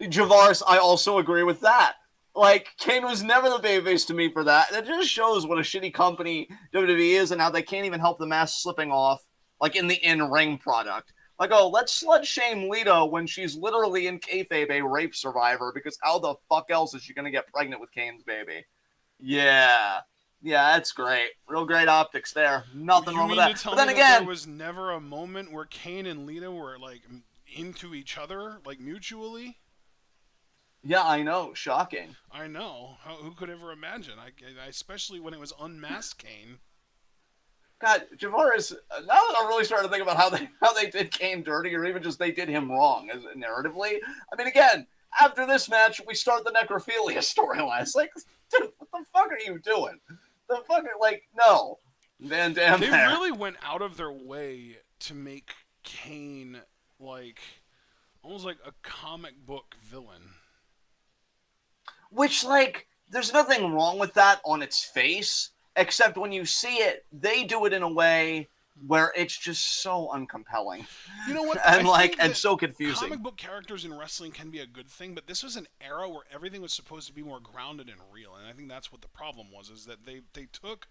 Javaris, I also agree with that. Like, Kane was never the babyface to me for that. It just shows what a shitty company WWE is and how they can't even help the mask slipping off, like, in the in-ring product. Like, oh, let's slut shame Lita when she's literally in kayfabe a rape survivor, because how the fuck else is she going to get pregnant with Kane's baby? Yeah. Yeah, that's great. Real great optics there. Nothing wrong with that. But then again, there was never a moment where Kane and Lita were, like, into each other, like, mutually? Yeah, I know. Shocking. I know. Who could ever imagine? Especially when it was unmasked Kane. God, Javaris. Now that I'm really starting to think about how they did Kane dirty, or even just they did him wrong as narratively. I mean, again, after this match, we start the necrophilia storyline. It's like, dude, what the fuck are you doing? The fuck, like, no, Van Dam. They there. really went out of their way to make Kane like almost like a comic book villain. Which, like, there's nothing wrong with that on its face, except when you see it, they do it in a way where it's just so uncompelling. You know what? And so confusing. Comic book characters in wrestling can be a good thing, but this was an era where everything was supposed to be more grounded and real, and I think that's what the problem was, is that they took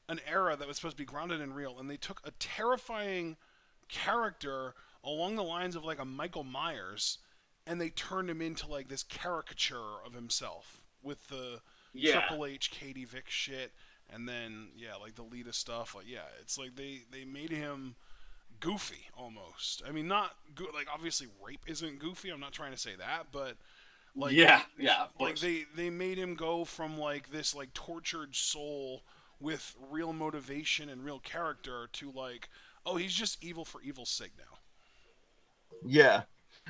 an era that was supposed to be grounded and real, and they took a terrifying character along the lines of like a Michael Myers, and they turned him into like this caricature of himself with the Triple H, Katie Vick shit, and then like the Lita stuff. Like it's like they made him goofy almost. I mean, not like obviously rape isn't goofy. I'm not trying to say that, but like like they made him go from like this like tortured soul with real motivation and real character to like, oh, he's just evil for evil's sake now. Yeah.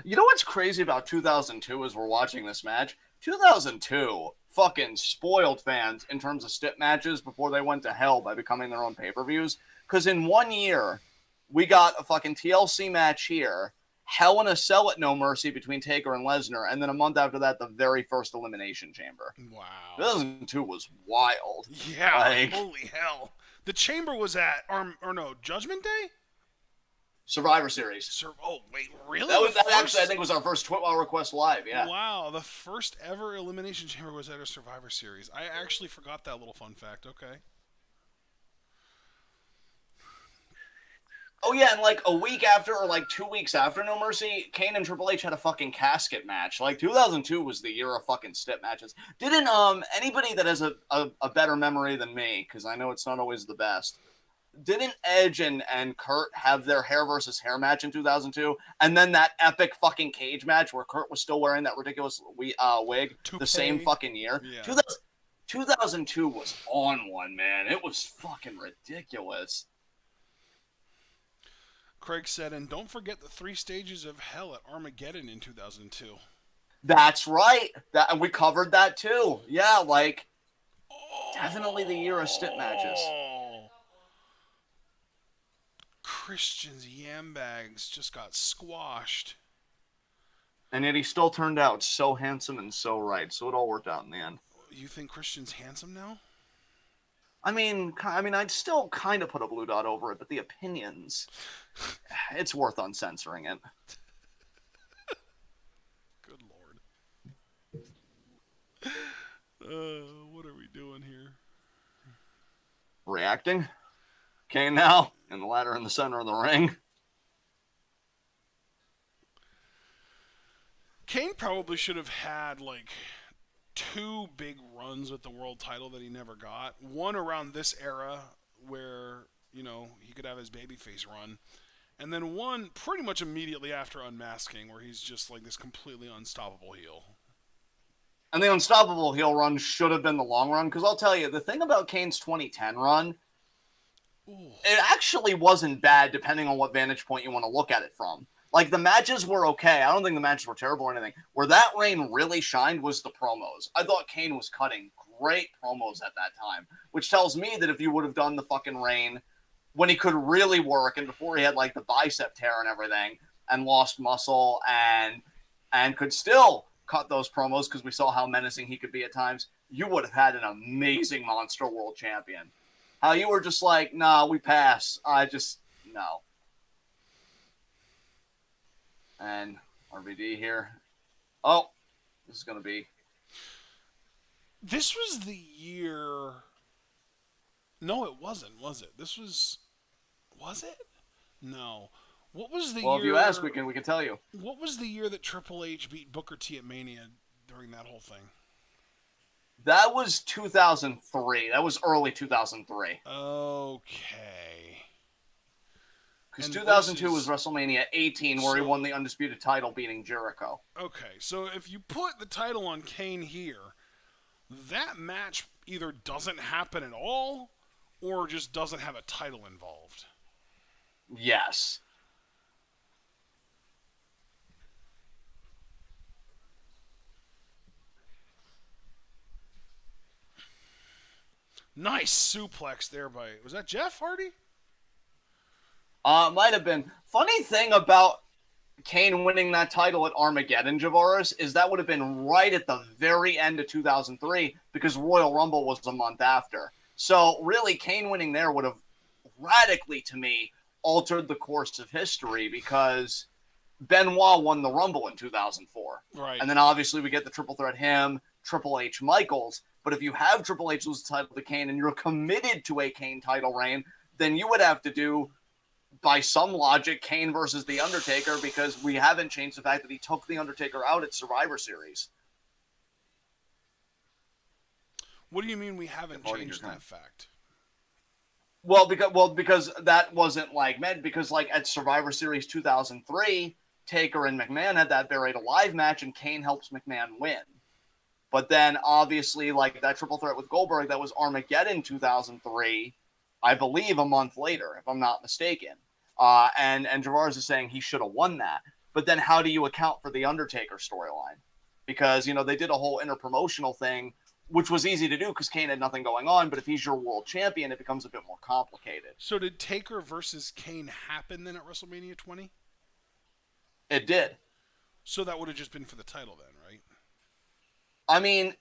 You know what's crazy about 2002 as we're watching this match? 2002 fucking spoiled fans in terms of stip matches before they went to hell by becoming their own pay-per-views. Because in 1 year, we got a fucking TLC match here, Hell in a Cell at No Mercy between Taker and Lesnar, and then a month after that, the very first Elimination Chamber. Wow. 2002 was wild. Yeah, like, holy hell. The Chamber was at, Judgment Day? Survivor Series. Oh, wait, really? That actually, I think, was our first TWitWoW request live, yeah. Wow, the first ever Elimination Chamber was at a Survivor Series. I actually forgot that little fun fact. Okay. Oh, yeah, and like a week after, or like 2 weeks after No Mercy, Kane and Triple H had a fucking casket match. Like, 2002 was the year of fucking stip matches. Didn't, anybody that has a better memory than me, because I know it's not always the best, didn't Edge and Kurt have their hair versus hair match in 2002? And then that epic fucking cage match where Kurt was still wearing that ridiculous wig the same fucking year? Yeah. 2002 was on one, man. It was fucking ridiculous. Craig said, and don't forget the 3 stages of hell at Armageddon in 2002. That's right. And we covered that too. Yeah, like, definitely the year of stip matches. Christian's yam bags just got squashed. And yet he still turned out so handsome and so right. So it all worked out in the end. You think Christian's handsome now? I mean, I'd still kind of put a blue dot over it, but the opinions, it's worth uncensoring it. Good Lord. What are we doing here? Reacting. Kane now, and the ladder in the center of the ring. Kane probably should have had, like, 2 big runs with the world title that he never got. One around this era where, he could have his babyface run. And then one pretty much immediately after unmasking where he's just like this completely unstoppable heel. And the unstoppable heel run should have been the long run, because I'll tell you, the thing about Kane's 2010 run, it actually wasn't bad depending on what vantage point you want to look at it from. Like, the matches were okay. I don't think the matches were terrible or anything. Where that reign really shined was the promos. I thought Kane was cutting great promos at that time, which tells me that if you would have done the fucking reign when he could really work and before he had, like, the bicep tear and everything and lost muscle and could still cut those promos because we saw how menacing he could be at times, you would have had an amazing Monster World Champion. How you were just like, nah, we pass. No. And RVD here. Oh, this is going to be... This was the year... No, it wasn't, was it? This was... Was it? No. What was the year... Well, if you ask, we can tell you. What was the year that Triple H beat Booker T at Mania during that whole thing? That was 2003. That was early 2003. Okay. Because And 2002 was versus... WrestleMania 18, where he won the undisputed title, beating Jericho. Okay, so if you put the title on Kane here, that match either doesn't happen at all, or just doesn't have a title involved. Yes. Nice suplex there by... Was that Jeff Hardy? Might have been. Funny thing about Kane winning that title at Armageddon, Javaris, is that would have been right at the very end of 2003 because Royal Rumble was a month after. So really, Kane winning there would have radically, to me, altered the course of history because Benoit won the Rumble in 2004. Right. And then obviously we get the triple threat him, Triple H, Michaels. But if you have Triple H lose the title to Kane and you're committed to a Kane title reign, then you would have to do, by some logic, Kane versus The Undertaker, because we haven't changed the fact that he took The Undertaker out at Survivor Series. What do you mean we haven't changed that fact? Well, because that wasn't meant, because at Survivor Series 2003, Taker and McMahon had that Buried Alive match, and Kane helps McMahon win. But then, obviously, that triple threat with Goldberg, that was Armageddon 2003, I believe a month later, if I'm not mistaken. And Javaris is saying he should have won that. But then how do you account for the Undertaker storyline? Because, they did a whole interpromotional thing, which was easy to do because Kane had nothing going on. But if he's your world champion, it becomes a bit more complicated. So did Taker versus Kane happen then at WrestleMania 20? It did. So that would have just been for the title then, right? I mean,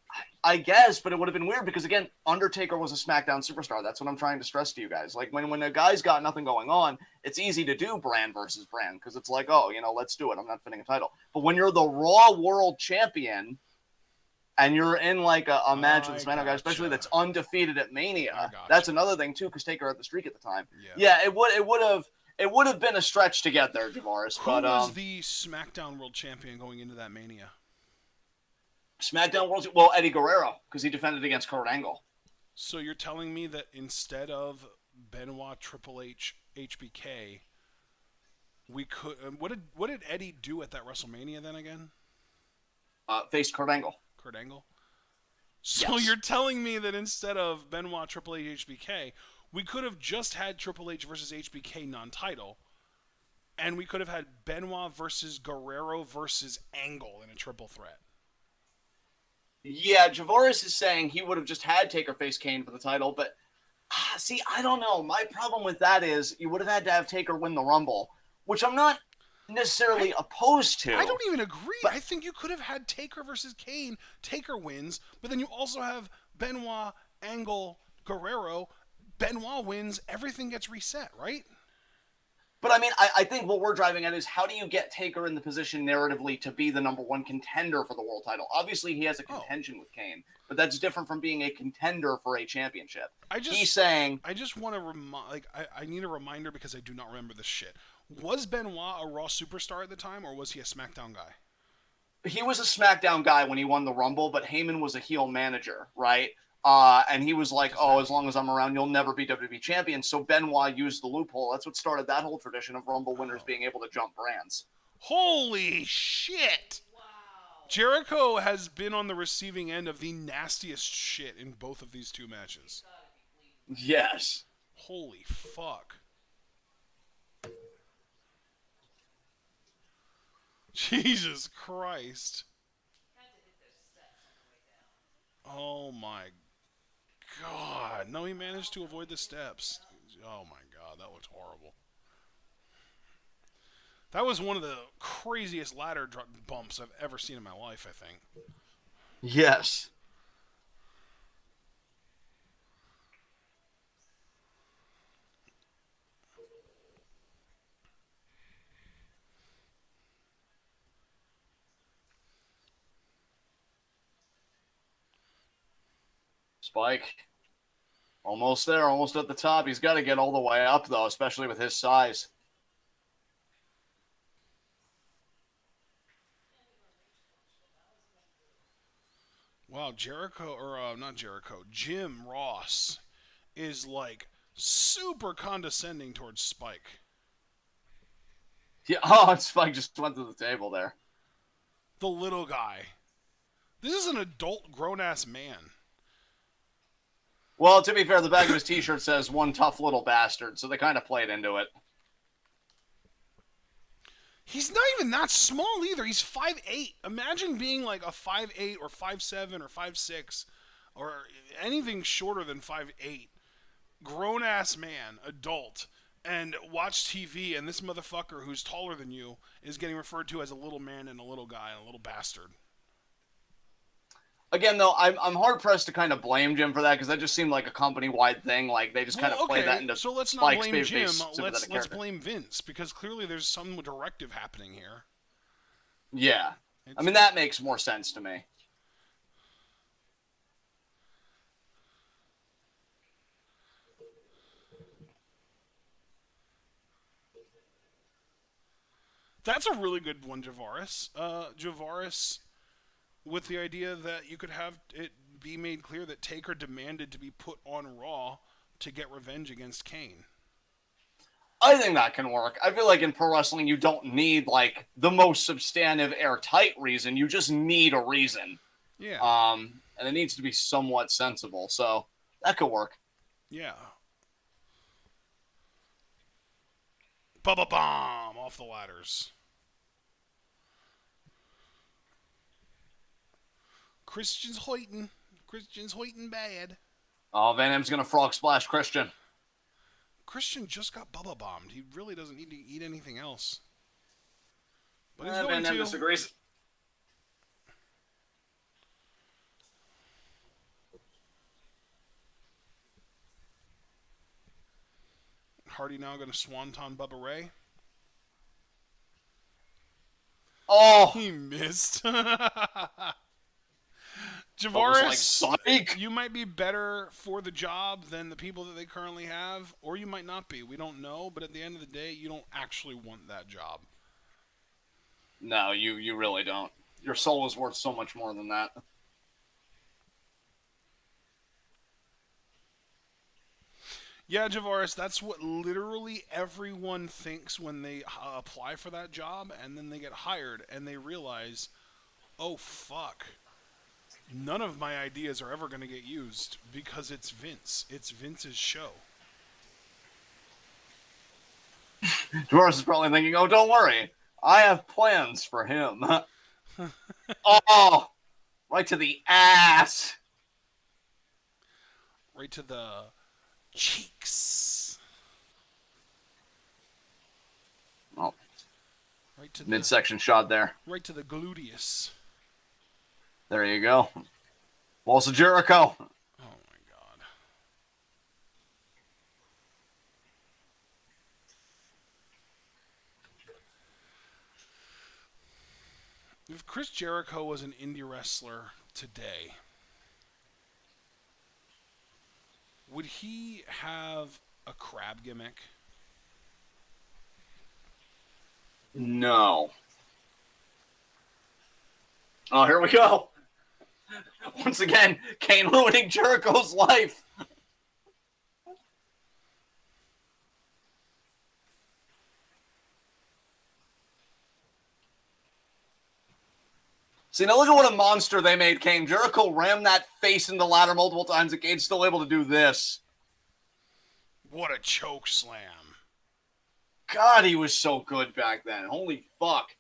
I guess, but it would have been weird because, again, Undertaker was a SmackDown superstar. That's what I'm trying to stress to you guys. When a guy's got nothing going on, it's easy to do brand versus brand because it's let's do it. I'm not defending a title. But when you're the Raw World Champion and you're in, a match with the SmackDown guy, especially that's undefeated at Mania, that's another thing, too, because Taker had the streak at the time. Yeah, it would have been a stretch to get there, Javaris. Who was the SmackDown World Champion going into that Mania? SmackDown World... Well, Eddie Guerrero, because he defended against Kurt Angle. So you're telling me that instead of Benoit, Triple H, HBK, we could... What did Eddie do at that WrestleMania then again? Faced Kurt Angle. Kurt Angle? So You're telling me that instead of Benoit, Triple H, HBK, we could have just had Triple H versus HBK non-title, and we could have had Benoit versus Guerrero versus Angle in a triple threat. Yeah, Javaris is saying he would have just had Taker face Kane for the title, but see, I don't know. My problem with that is you would have had to have Taker win the Rumble, which I'm not necessarily opposed to. I don't even agree. I think you could have had Taker versus Kane. Taker wins, but then you also have Benoit, Angle, Guerrero. Benoit wins. Everything gets reset, right? But I mean, I think what we're driving at is how do you get Taker in the position narratively to be the number one contender for the world title? Obviously, he has a contention with Kane, but that's different from being a contender for a championship. He's saying... I just want to I need a reminder because I do not remember this shit. Was Benoit a Raw superstar at the time, or was he a SmackDown guy? He was a SmackDown guy when he won the Rumble, but Heyman was a heel manager, right? And he was like, as long as I'm around, you'll never be WWE champion. So Benoit used the loophole. That's what started that whole tradition of Rumble winners being able to jump brands. Holy shit! Wow. Jericho has been on the receiving end of the nastiest shit in both of these two matches. Yes. Holy fuck. Jesus Christ. Oh my God. No, he managed to avoid the steps. Oh my God, that looked horrible. That was one of the craziest ladder bumps I've ever seen in my life, I think. Yes. Spike. Almost there, almost at the top. He's got to get all the way up, though, especially with his size. Wow, Jim Ross is, super condescending towards Spike. Yeah, oh, Spike just went to the table there. The little guy. This is an adult, grown-ass man. Well, to be fair, the back of his t-shirt says "one tough little bastard," so they kind of played into it. He's not even that small either. He's 5'8". Imagine being like a 5'8" or 5'7" or 5'6", or anything shorter than 5'8". Grown-ass man, adult, and watch TV, and this motherfucker who's taller than you is getting referred to as a little man and a little guy and a little bastard. Again, though, I'm hard-pressed to kind of blame Jim for that, because that just seemed like a company-wide thing. Like, they just kind of played that into so let's not Spike's blame babyface Jim. sympathetic Let's character. blame Vince, because clearly there's some directive happening here. Yeah. I mean, that makes more sense to me. That's a really good one, Javaris. Javaris, with the idea that you could have it be made clear that Taker demanded to be put on Raw to get revenge against Kane. I think that can work. I feel like in pro wrestling, you don't need, like, the most substantive, airtight reason. You just need a reason. Yeah. And it needs to be somewhat sensible. So that could work. Yeah. Bubba bomb off the ladders. Christian's hoiting bad. Oh, Van Dam's going to frog splash Christian. Christian just got Bubba bombed. He really doesn't need to eat anything else. But he's Van going Dam to. disagrees. Hardy now going to swanton Bubba Ray. Oh! He missed. Javaris, like, you might be better for the job than the people that they currently have, or you might not be. We don't know, but at the end of the day, you don't actually want that job. No, you really don't. Your soul is worth so much more than that. Yeah, Javaris, that's what literally everyone thinks when they apply for that job, and then they get hired, and they realize, oh, fuck. None of my ideas are ever going to get used because it's Vince. It's Vince's show. Javaris is probably thinking, oh, don't worry. I have plans for him. Oh! Right to the ass! Right to the cheeks. Oh. Right to midsection shot there. Right to the gluteus. There you go. Walls of Jericho. Oh my god. If Chris Jericho was an indie wrestler today, would he have a crab gimmick? No. Oh, here we go. Once again, Kane ruining Jericho's life. See, now look at what a monster they made Kane. Jericho rammed that face in the ladder multiple times, and Kane's still able to do this. What a choke slam. God, he was so good back then. Holy fuck.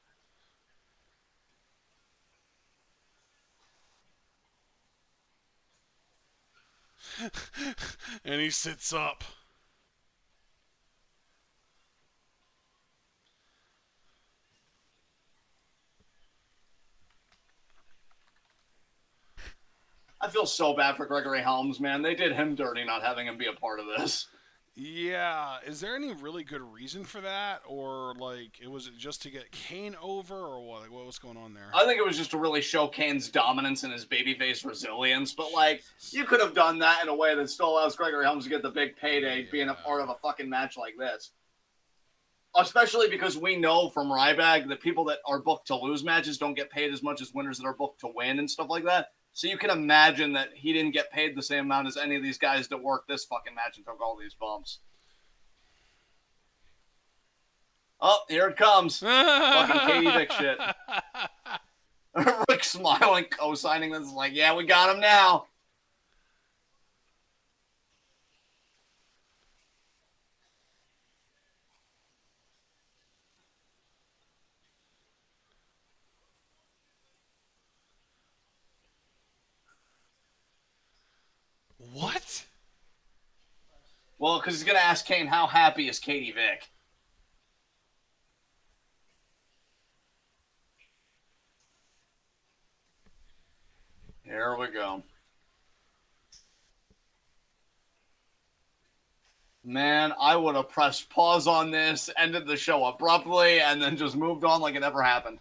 And he sits up. I feel so bad for Gregory Helms, man. They did him dirty not having him be a part of this. Yeah, is there any really good reason for that, or like, was it just to get Kane over, or what? Like, what was going on there? I think it was just to really show Kane's dominance and his babyface resilience. But like, you could have done that in a way that still allows Gregory Helms to get the big payday, being a part of a fucking match like this. Especially because we know from Ryback that people that are booked to lose matches don't get paid as much as winners that are booked to win and stuff like that. So you can imagine that he didn't get paid the same amount as any of these guys that worked this fucking match and took all these bumps. Oh, here it comes. Fucking Katie Vick shit. Rick smiling, co-signing this, like, yeah, we got him now. What? Well, because he's going to ask Kane, how happy is Katie Vick? Here we go. Man, I would have pressed pause on this, ended the show abruptly, and then just moved on like it never happened.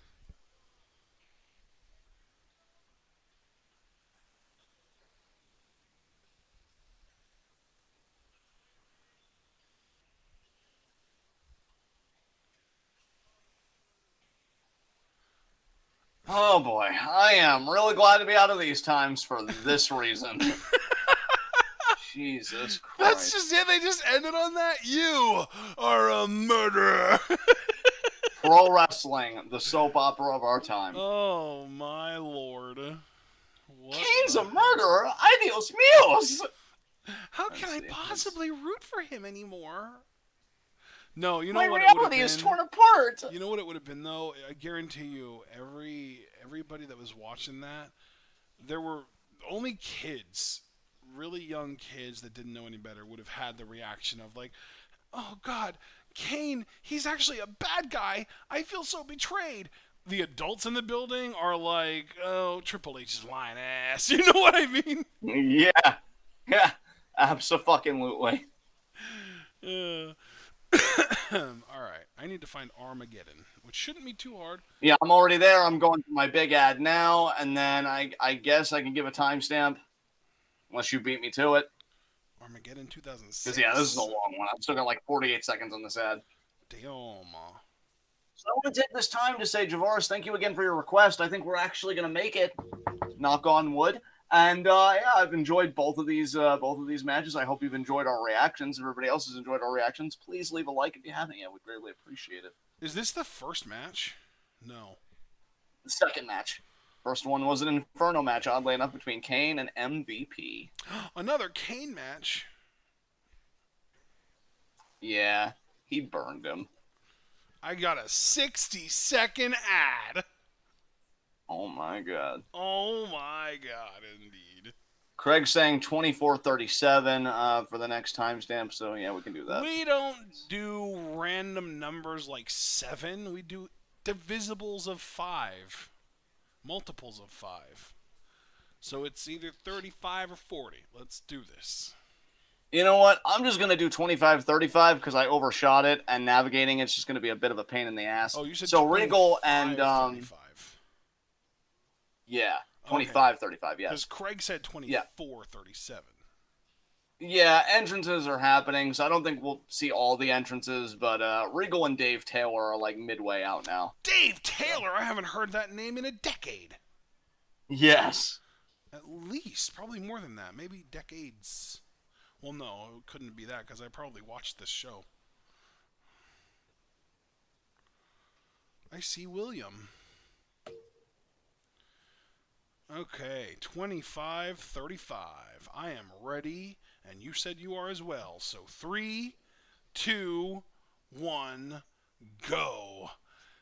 Oh boy, I am really glad to be out of these times for this reason. Jesus Christ. That's just it. They just ended on that. You are a murderer. Pro wrestling, the soap opera of our time. Oh my lord. What Kane's a murderer. Adios míos. How can I possibly root for him anymore? No, you know My what it would have reality been? is torn apart. You know what it would have been, though? I guarantee you, everybody that was watching that, there were only kids, really young kids that didn't know any better, would have had the reaction of like, oh God, Kane, he's actually a bad guy. I feel so betrayed. The adults in the building are like, oh, Triple H's lying ass. You know what I mean? Yeah. Yeah. Abso-fucking-lutely. All right, I need to find Armageddon, which shouldn't be too hard. Yeah, I'm already there. I'm going to my big ad now, and then I guess I can give a timestamp, unless you beat me to it. Armageddon 2006. Because, yeah, this is a long one. I've still got like 48 seconds on this ad. Damn. So I want to take this time to say, Javaris, thank you again for your request. I think we're actually going to make it. Knock on wood. And yeah, I've enjoyed both of these matches. I hope you've enjoyed our reactions. If everybody else has enjoyed our reactions, please leave a like if you haven't yet. We'd greatly appreciate it. Is this the first match? No. The second match. First one was an Inferno match, oddly enough, between Kane and MVP. Another Kane match. Yeah, he burned him. I got a 60-second ad. Oh my god. Oh my god, indeed. Craig's saying 24:37 for the next timestamp, so yeah, we can do that. We don't do random numbers like 7. We do divisibles of 5. Multiples of 5. So it's either 35 or 40. Let's do this. You know what? I'm just going to do 25:35 because I overshot it, and navigating it's just going to be a bit of a pain in the ass. Oh, you said so Regal and 35. Yeah, 25:35, yes. Because Craig said 24:37. Yeah, entrances are happening, so I don't think we'll see all the entrances, but Regal and Dave Taylor are like midway out now. Dave Taylor? I haven't heard that name in a decade. Yes. At least. Probably more than that. Maybe decades. Well, no, it couldn't be that because I probably watched this show. I see William. Okay, 25:35. I am ready, and you said you are as well. So 3, 2, 1, go.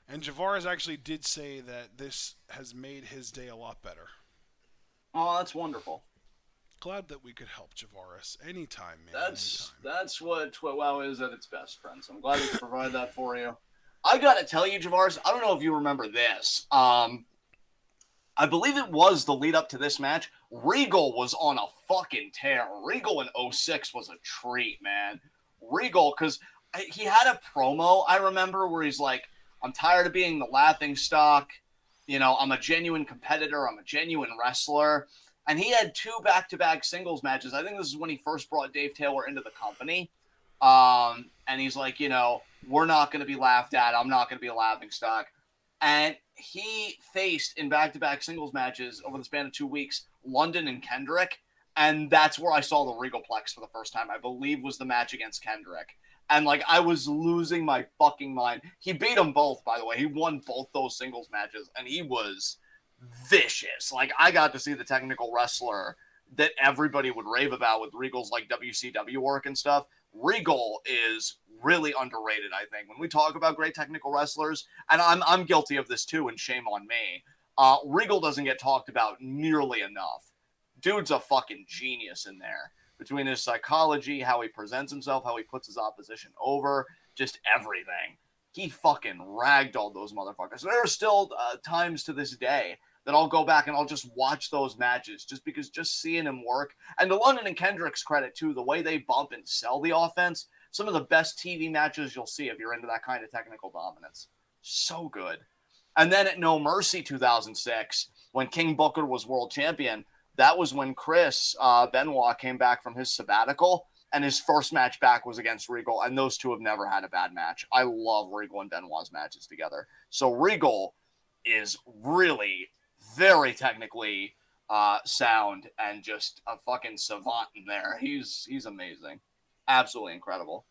And Javaris actually did say that this has made his day a lot better. Oh, that's wonderful. Glad that we could help Javaris anytime, man. That's what TWitWoW is at its best, friends. I'm glad we could provide that for you. I gotta tell you, Javaris, I don't know if you remember this. I believe it was the lead up to this match. Regal was on a fucking tear. Regal in 06 was a treat, man. Regal, because he had a promo, I remember, where he's like, I'm tired of being the laughing stock. You know, I'm a genuine competitor. I'm a genuine wrestler. And he had 2 back-to-back singles matches. I think this is when he first brought Dave Taylor into the company. And he's like, you know, we're not going to be laughed at. I'm not going to be a laughing stock. And he faced in back-to-back singles matches over the span of 2 weeks, London and Kendrick. And that's where I saw the Regalplex for the first time, I believe was the match against Kendrick. And, like, I was losing my fucking mind. He beat them both, by the way. He won both those singles matches, and he was vicious. Like, I got to see the technical wrestler that everybody would rave about with Regal's, like, WCW work and stuff. Regal is really underrated, I think. When we talk about great technical wrestlers, and I'm guilty of this too, and shame on me, Regal doesn't get talked about nearly enough. Dude's a fucking genius in there. Between his psychology, how he presents himself, how he puts his opposition over, just everything. He fucking ragdolled those motherfuckers. There are still times to this day that I'll go back and I'll just watch those matches just because just seeing him work. And to London and Kendrick's credit, too, the way they bump and sell the offense, some of the best TV matches you'll see if you're into that kind of technical dominance. So good. And then at No Mercy 2006, when King Booker was world champion, that was when Chris Benoit came back from his sabbatical, and his first match back was against Regal, and those two have never had a bad match. I love Regal and Benoit's matches together. So Regal is really very technically sound and just a fucking savant in there. He's amazing. Absolutely incredible.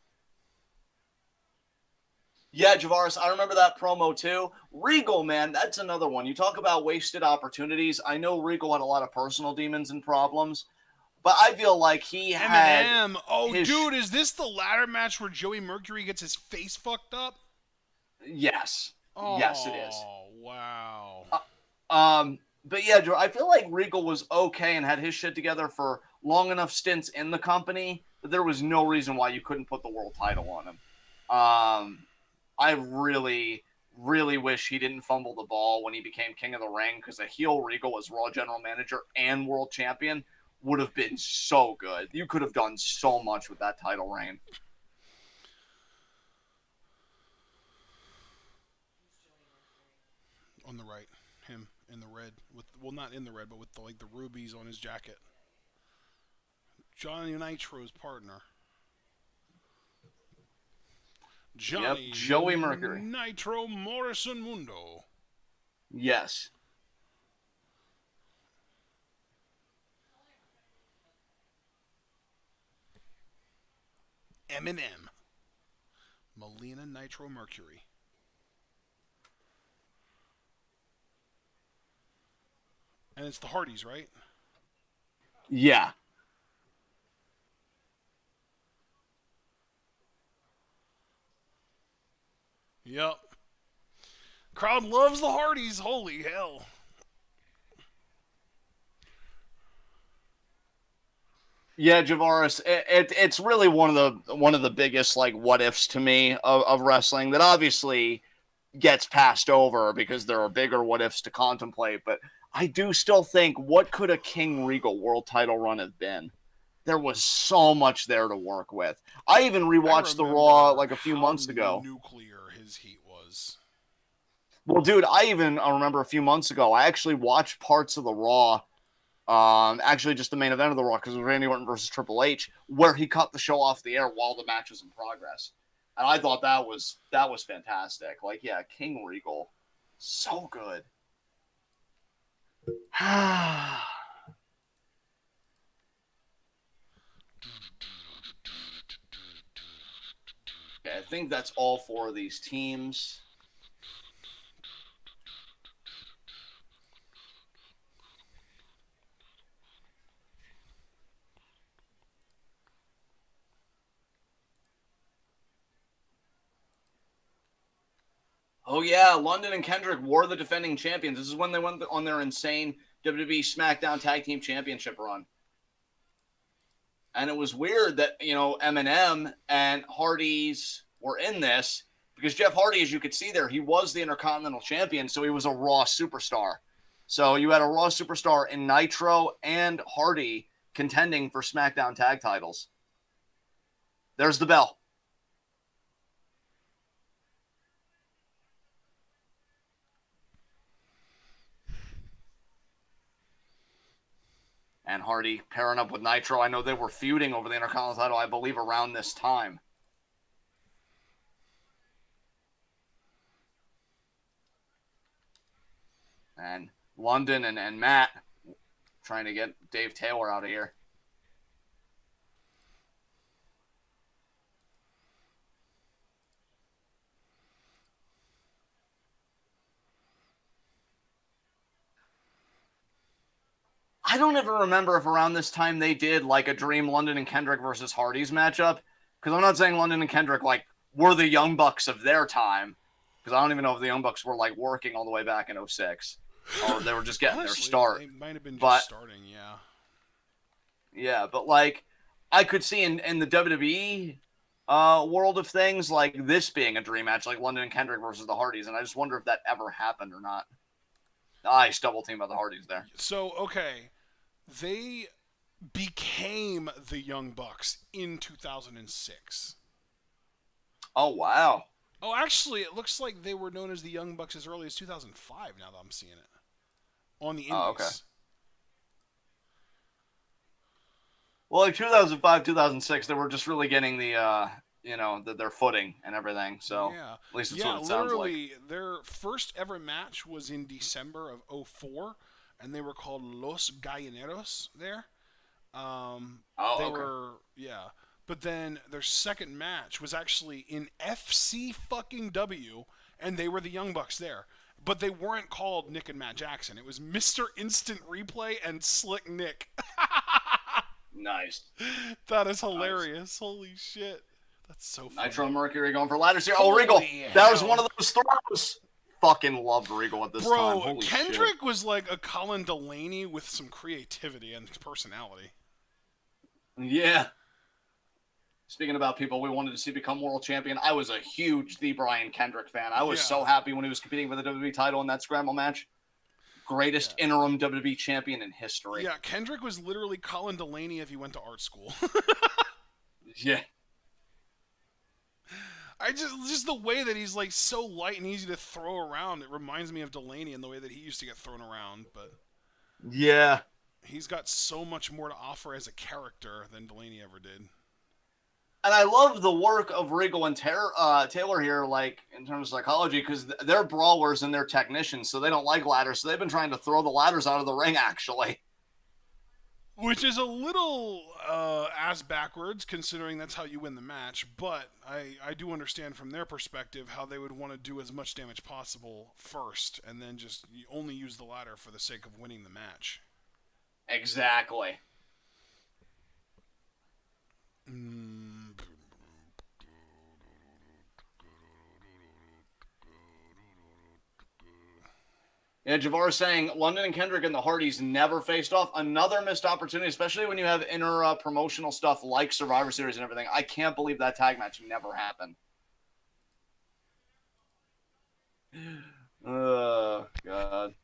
Yeah, Javaris, I remember that promo too. Regal, man, that's another one. You talk about wasted opportunities. I know Regal had a lot of personal demons and problems, but I feel like he had... Eminem. Oh, dude, is this the ladder match where Joey Mercury gets his face fucked up? Yes. Oh, yes, it is. Oh, wow. But yeah, Joe, I feel like Regal was okay and had his shit together for long enough stints in the company that there was no reason why you couldn't put the world title on him. I really, really wish he didn't fumble the ball when he became King of the Ring, because a heel Regal as Raw General Manager and World Champion would have been so good. You could have done so much with that title reign. On the right, him in the red, with, well, not in the red, but with the, like, the rubies on his jacket. Johnny Nitro's partner. Johnny, yep, Joey Mercury. Nitro Morrison Mundo. Yes. Eminem. Melina Nitro Mercury. And it's the Hardys, right? Yeah. Yep. Crowd loves the Hardys. Holy hell. Yeah, Javaris, it's really one of the biggest, like, what ifs to me of wrestling that obviously gets passed over because there are bigger what ifs to contemplate. But I do still think, what could a King Regal world title run have been? There was so much there to work with. I even rewatched the Raw like a few months ago. Nuclear his heat was. Well, dude, I remember a few months ago, I actually watched parts of the Raw, actually just the main event of the Raw, because it was Randy Orton versus Triple H, where he cut the show off the air while the match was in progress. And I thought that was fantastic. Like, yeah, King Regal, so good. Okay, I think that's all four of these teams. Oh, yeah, London and Kendrick were the defending champions. This is when they went on their insane WWE SmackDown Tag Team Championship run. And it was weird that, you know, Eminem and Hardy's were in this, because Jeff Hardy, as you could see there, he was the Intercontinental Champion, so he was a Raw superstar. So you had a Raw superstar in Nitro and Hardy contending for SmackDown tag titles. There's the bell. And Hardy pairing up with Nitro. I know they were feuding over the Intercontinental title, I believe, around this time. And London and Matt trying to get Dave Taylor out of here. I don't ever remember if around this time they did like a Dream London and Kendrick versus Hardy's matchup. Because I'm not saying London and Kendrick like were the Young Bucks of their time. Because I don't even know if the Young Bucks were like working all the way back in 06. Or they were just getting Honestly, their start. They might have been just starting, yeah. Yeah, but like I could see in the WWE world of things like this being a dream match, like London and Kendrick versus the Hardys, and I just wonder if that ever happened or not. I double team about the Hardys there. So, okay, they became the Young Bucks in 2006. Oh, wow. Oh, actually, it looks like they were known as the Young Bucks as early as 2005, now that I'm seeing it. On the Indies. Oh, okay. Well, like 2005, 2006, they were just really getting the, their footing and everything. So, yeah. At least that's what it sounds like. Their first ever match was in December of 2004, and they were called Los Gallineros there. Yeah. But then their second match was actually in FC fucking W, and they were the Young Bucks there. But they weren't called Nick and Matt Jackson. It was Mr. Instant Replay and Slick Nick. Nice. That is hilarious. Nice. Holy shit. That's so funny. Nitro Mercury going for ladders here. Oh, Regal. That was one of those throws. Fucking loved Regal at this time. Holy Kendrick shit. was like a Colin Delaney with some creativity and personality. Yeah. Speaking about people we wanted to see become world champion, I was a huge The Brian Kendrick fan. I was so happy when he was competing for the WWE title in that scramble match. Greatest interim WWE champion in history. Yeah, Kendrick was literally Colin Delaney if he went to art school. Yeah. I just the way that he's like so light and easy to throw around, it reminds me of Delaney in the way that he used to get thrown around, but yeah. He's got so much more to offer as a character than Delaney ever did. And I love the work of Regal and Taylor here, like, in terms of psychology, because they're brawlers and they're technicians, so they don't like ladders, so they've been trying to throw the ladders out of the ring, actually. Which is a little ass backwards, considering that's how you win the match, but I do understand from their perspective how they would want to do as much damage possible first, and then just only use the ladder for the sake of winning the match. Exactly. Yeah, Javar saying London and Kendrick and the Hardys never faced off. Another missed opportunity, especially when you have inner promotional stuff like Survivor Series and everything. I can't believe that tag match never happened. Oh, God.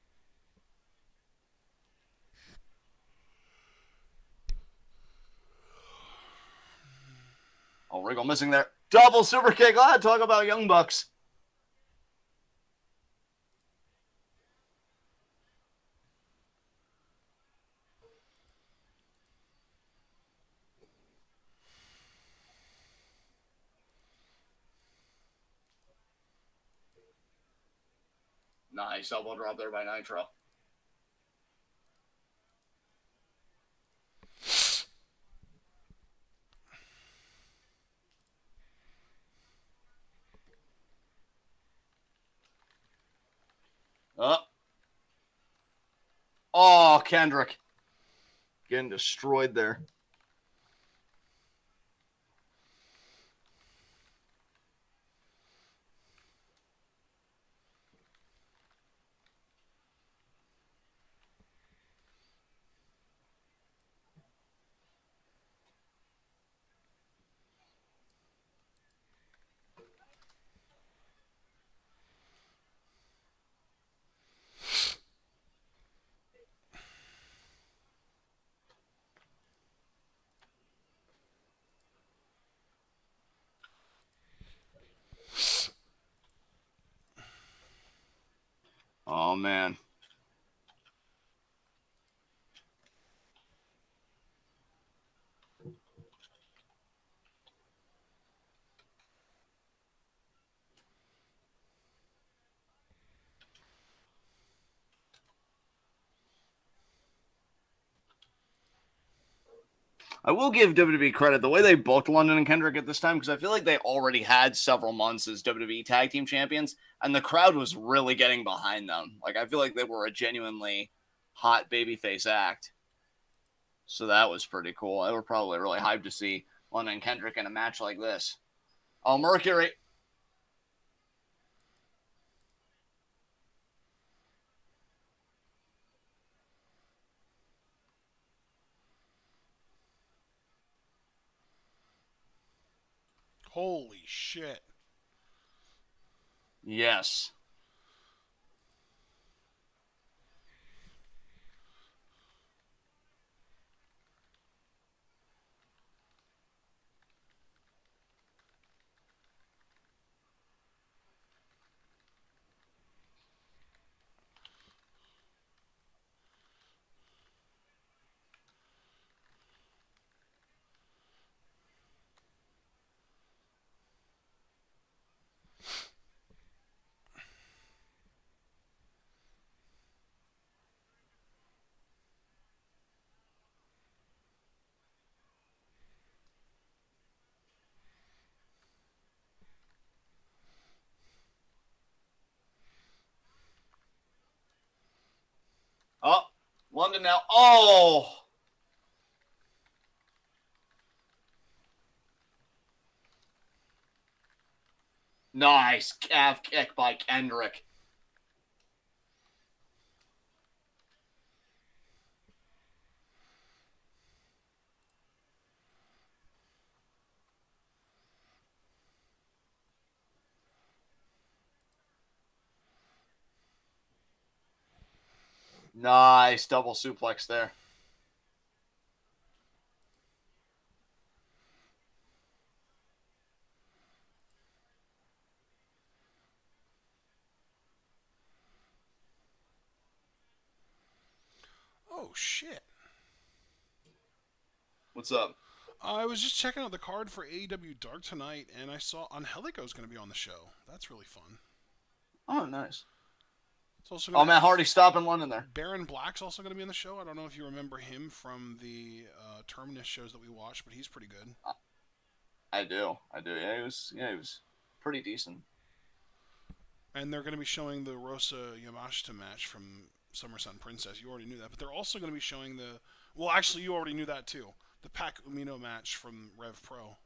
Oh, Regal missing there. Double super kick. Talk about Young Bucks. Nice elbow drop there by Nitro. Oh, Kendrick. Getting destroyed there. Oh, man. I will give WWE credit the way they booked London and Kendrick at this time, because I feel like they already had several months as WWE Tag Team Champions, and the crowd was really getting behind them. Like, I feel like they were a genuinely hot babyface act. So that was pretty cool. They were probably really hyped to see London and Kendrick in a match like this. Oh, Mercury. Holy shit. Yes. Oh, London now. Oh! Nice calf kick by Kendrick. Nice double suplex there. Oh shit. What's up? I was just checking out the card for AEW Dark tonight, and I saw Angelico's going to be on the show. That's really fun. Oh, nice. It's also Oh, going to Matt Hardy stopping London there. Baron Black's also going to be on the show. I don't know if you remember him from the Terminus shows that we watched, but he's pretty good. I do. Yeah, he was pretty decent. And they're going to be showing the Rosa Yamashita match from Summer Sun Princess. You already knew that, but they're also going to be showing the. Well, actually, you already knew that too. The Pac Umino match from Rev Pro.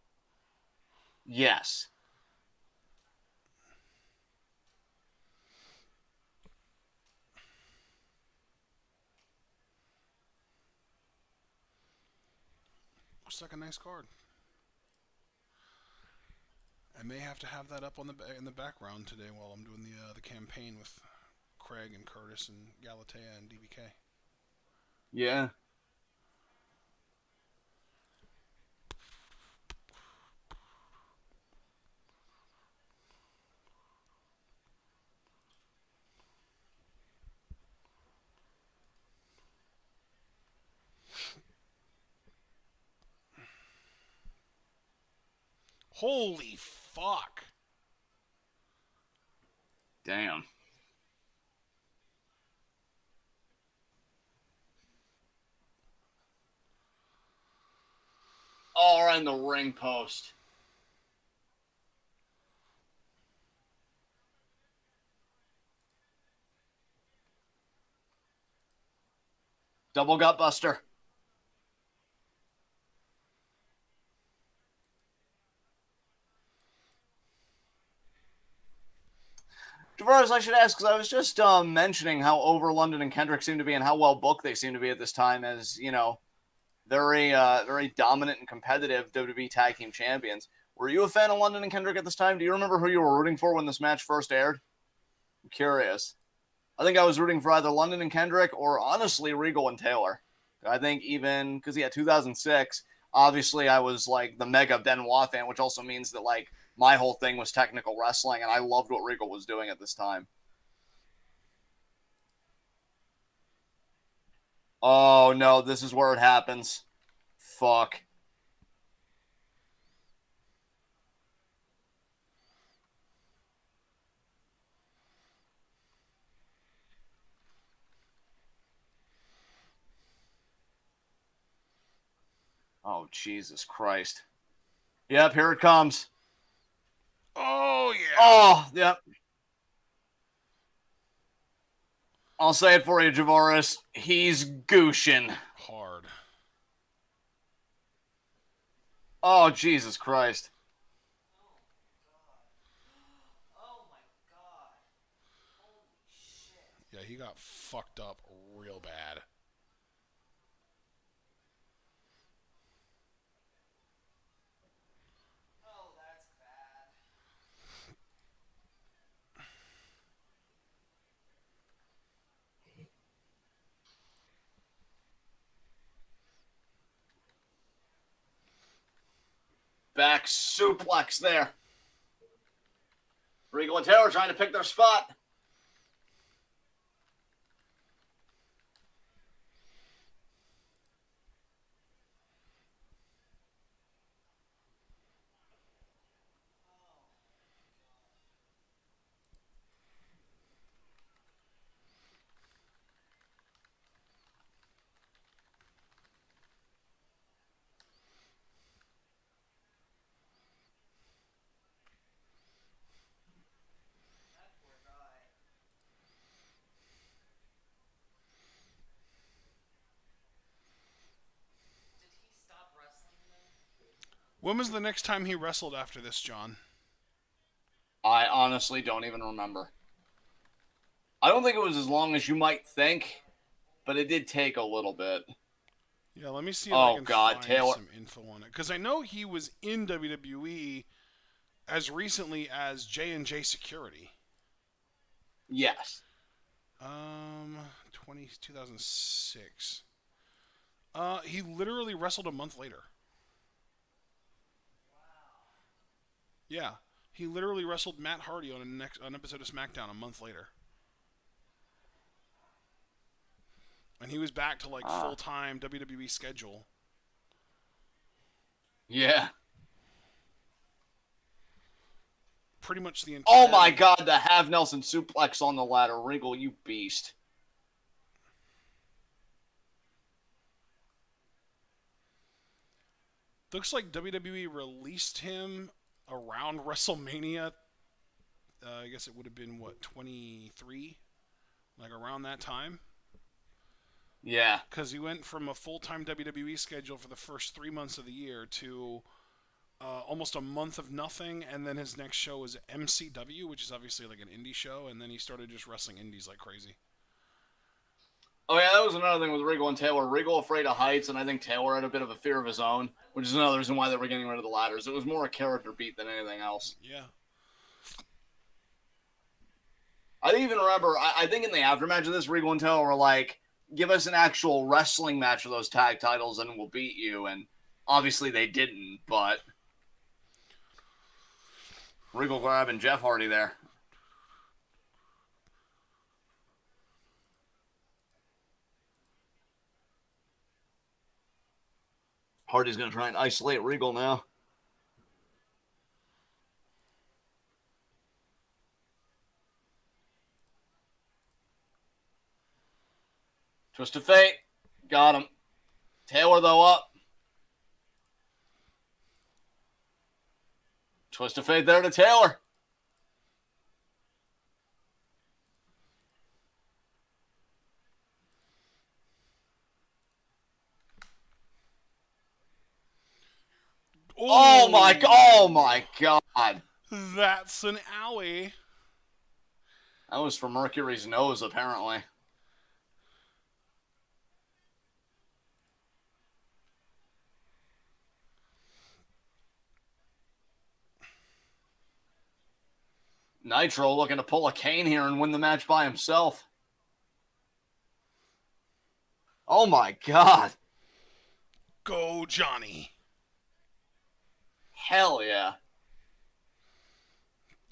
Yes. Looks like a nice card. I may have to have that up on in the background today while I'm doing the campaign with Craig and Curtis and Galatea and DBK. Yeah. Holy fuck! Damn. Oh, right in the ring post. Double gut buster. Tavares, I should ask, because I was just mentioning how over London and Kendrick seem to be and how well booked they seem to be at this time as, you know, very dominant and competitive WWE Tag Team Champions. Were you a fan of London and Kendrick at this time? Do you remember who you were rooting for when this match first aired? I'm curious. I think I was rooting for either London and Kendrick or, honestly, Regal and Taylor. I think even, because, 2006, obviously I was, like, the mega Benoit fan, which also means that, like, my whole thing was technical wrestling, and I loved what Regal was doing at this time. Oh, no, this is where it happens. Fuck. Oh, Jesus Christ. Yep, here it comes. Oh yeah! Oh, yep. I'll say it for you, Javaris. He's gooshin'. Hard. Oh, Jesus Christ. Oh my god. Holy shit. Yeah, he got fucked up real bad. Oh, that's bad. Back suplex there. Regal and Taylor trying to pick their spot. That poor guy. Did he stop wrestling then? When was the next time he wrestled after this, John? I honestly don't even remember. I don't think it was as long as you might think, but it did take a little bit. Yeah, let me see if I can find Taylor. some info on it. Because I know he was in WWE as recently as J&J Security. Yes. 2006. He literally wrestled a month later. Wow. Yeah, he literally wrestled Matt Hardy on an episode of SmackDown a month later. And he was back to like full-time WWE schedule. Yeah. Pretty much the entire... Oh my god, the Have Nelson suplex on the ladder. Regal, you beast. Looks like WWE released him around WrestleMania. I guess it would have been, what, 23? Like around that time? Yeah. Because he went from a full-time WWE schedule for the first 3 months of the year to almost a month of nothing, and then his next show was MCW, which is obviously like an indie show, and then he started just wrestling indies like crazy. Oh yeah, that was another thing with Regal and Taylor. Regal afraid of heights, and I think Taylor had a bit of a fear of his own, which is another reason why they were getting rid of the ladders. It was more a character beat than anything else. Yeah. I even remember, I think in the aftermatch of this, Regal and Taylor were like, give us an actual wrestling match for those tag titles and we'll beat you. And obviously they didn't, but Regal grabbing Jeff Hardy there. Hardy's going to try and isolate Regal now. Twist of Fate. Got him. Taylor, though, up. Twist of Fate there to Taylor. Oh my god. That's an owie. That was for Mercury's nose, apparently. Nitro looking to pull a Kane here and win the match by himself. Oh my god. Go, Johnny. Hell yeah.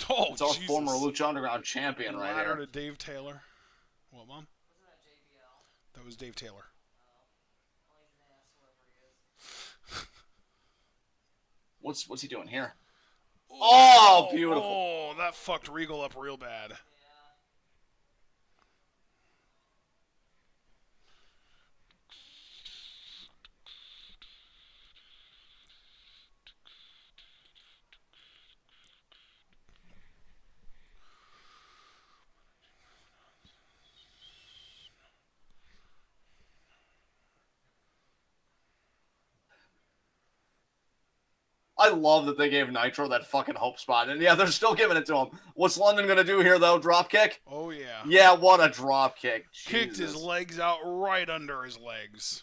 Oh, it's our Jesus. former Lucha Underground champion right Ladder here. to Dave Taylor. What, Mom? Wasn't that JBL? That was Dave Taylor. Oh. Well, he's an ass, whoever he is. What's he doing here? Oh, beautiful. Oh, that fucked Regal up real bad. Yeah. I love that they gave Nitro that fucking hope spot. And yeah, they're still giving it to him. What's London going to do here, though? Drop kick? Oh, yeah. Yeah, what a drop kick. Kicked Jesus. his legs out right under his legs.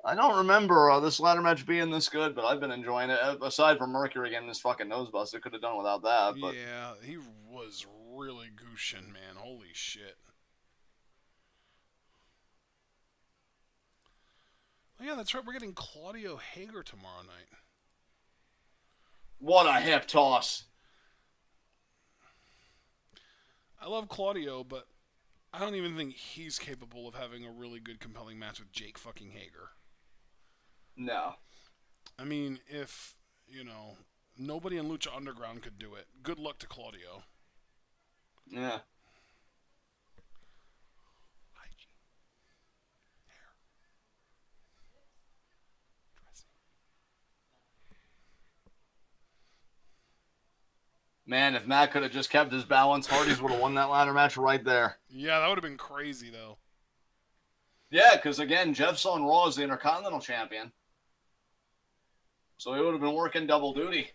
I don't remember this ladder match being this good, but I've been enjoying it. Aside from Mercury getting this fucking nose bust, it could have done without that. But Yeah, he was really gooshin', man. Holy shit. Oh, yeah, that's right. We're getting Claudio Hager tomorrow night. What a hip toss. I love Claudio, but I don't even think he's capable of having a really good, compelling match with Jake fucking Hager. No. I mean, if, nobody in Lucha Underground could do it, good luck to Claudio. Yeah. Hygiene. Hair. Dressing. Man, if Matt could have just kept his balance, Hardy's would have won that ladder match right there. Yeah, that would have been crazy, though. Yeah, because again, Jeff's on Raw as the Intercontinental Champion. So he would have been working double duty.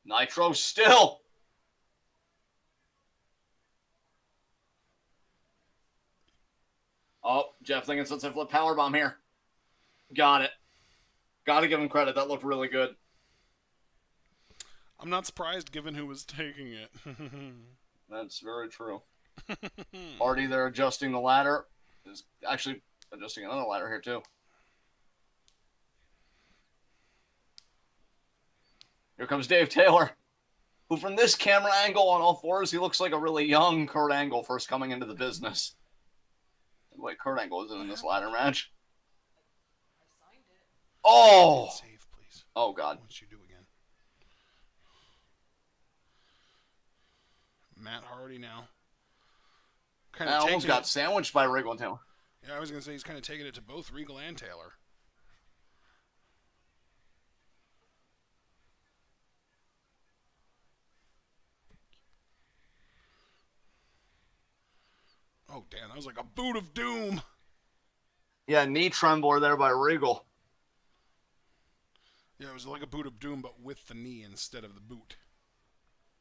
Nitro still. Oh, Jeff thinking sunset flip powerbomb here. Got it. Got to give him credit. That looked really good. I'm not surprised given who was taking it. That's very true. Hardy there adjusting the ladder. Is actually adjusting another ladder here too. Here comes Dave Taylor, who from this camera angle on all fours, he looks like a really young Kurt Angle first coming into the business. Wait, Kurt Angle isn't in this ladder match. I signed it. Oh! Save, please. Oh, God. What you do again? Matt Hardy now. I almost got sandwiched by Regal and Taylor. Yeah, I was going to say he's kind of taking it to both Regal and Taylor. Oh, damn, that was like a boot of doom. Yeah, knee trembler there by Regal. Yeah, it was like a boot of doom, but with the knee instead of the boot.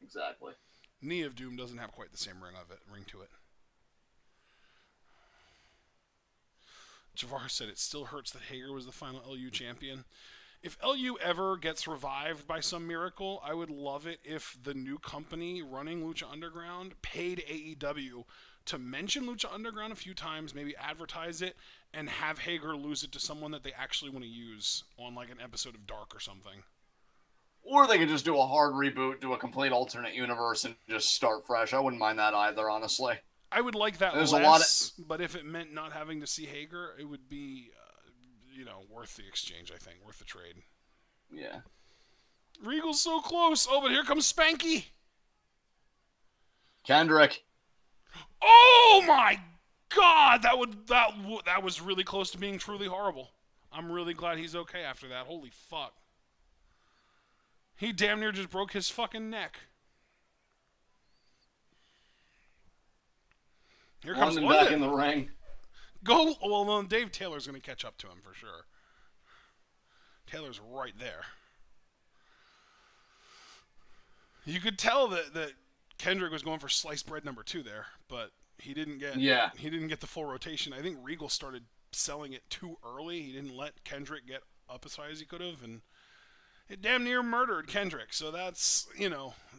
Exactly. Knee of Doom doesn't have quite the same ring to it. Javar said it still hurts that Hager was the final LU champion. If LU ever gets revived by some miracle, I would love it if the new company running Lucha Underground paid AEW to mention Lucha Underground a few times, maybe advertise it, and have Hager lose it to someone that they actually want to use on like an episode of Dark or something. Or they could just do a hard reboot, do a complete alternate universe, and just start fresh. I wouldn't mind that either, honestly. I would like that There's less, but if it meant not having to see Hager, it would be, worth the exchange, I think. Worth the trade. Yeah. Regal's so close. Oh, but here comes Spanky. Kendrick. Oh, my God. That was really close to being truly horrible. I'm really glad he's okay after that. Holy fuck. He damn near just broke his fucking neck. Here comes London back in the ring. Go. Well, then Dave Taylor's going to catch up to him for sure. Taylor's right there. You could tell that Kendrick was going for sliced bread number 2 there, but he didn't get the full rotation. I think Regal started selling it too early. He didn't let Kendrick get up as high as he could have, and it damn near murdered Kendrick. So that's,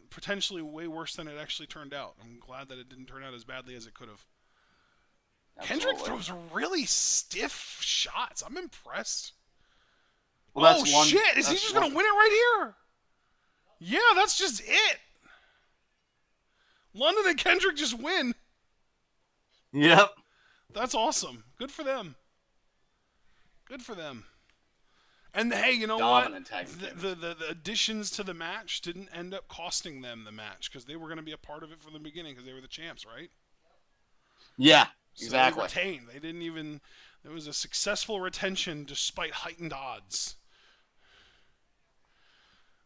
potentially way worse than it actually turned out. I'm glad that it didn't turn out as badly as it could have. Absolutely. Kendrick throws really stiff shots. I'm impressed. Well, shit! Is he just going to win it right here? Yeah, that's just it. London and Kendrick just win. Yep. That's awesome. Good for them. Good for them. And hey, you know Dominant what? tag team. The additions to the match didn't end up costing them the match because they were going to be a part of it from the beginning because they were the champs, right? Yeah, So exactly. they retained. They didn't even. It was a successful retention despite heightened odds.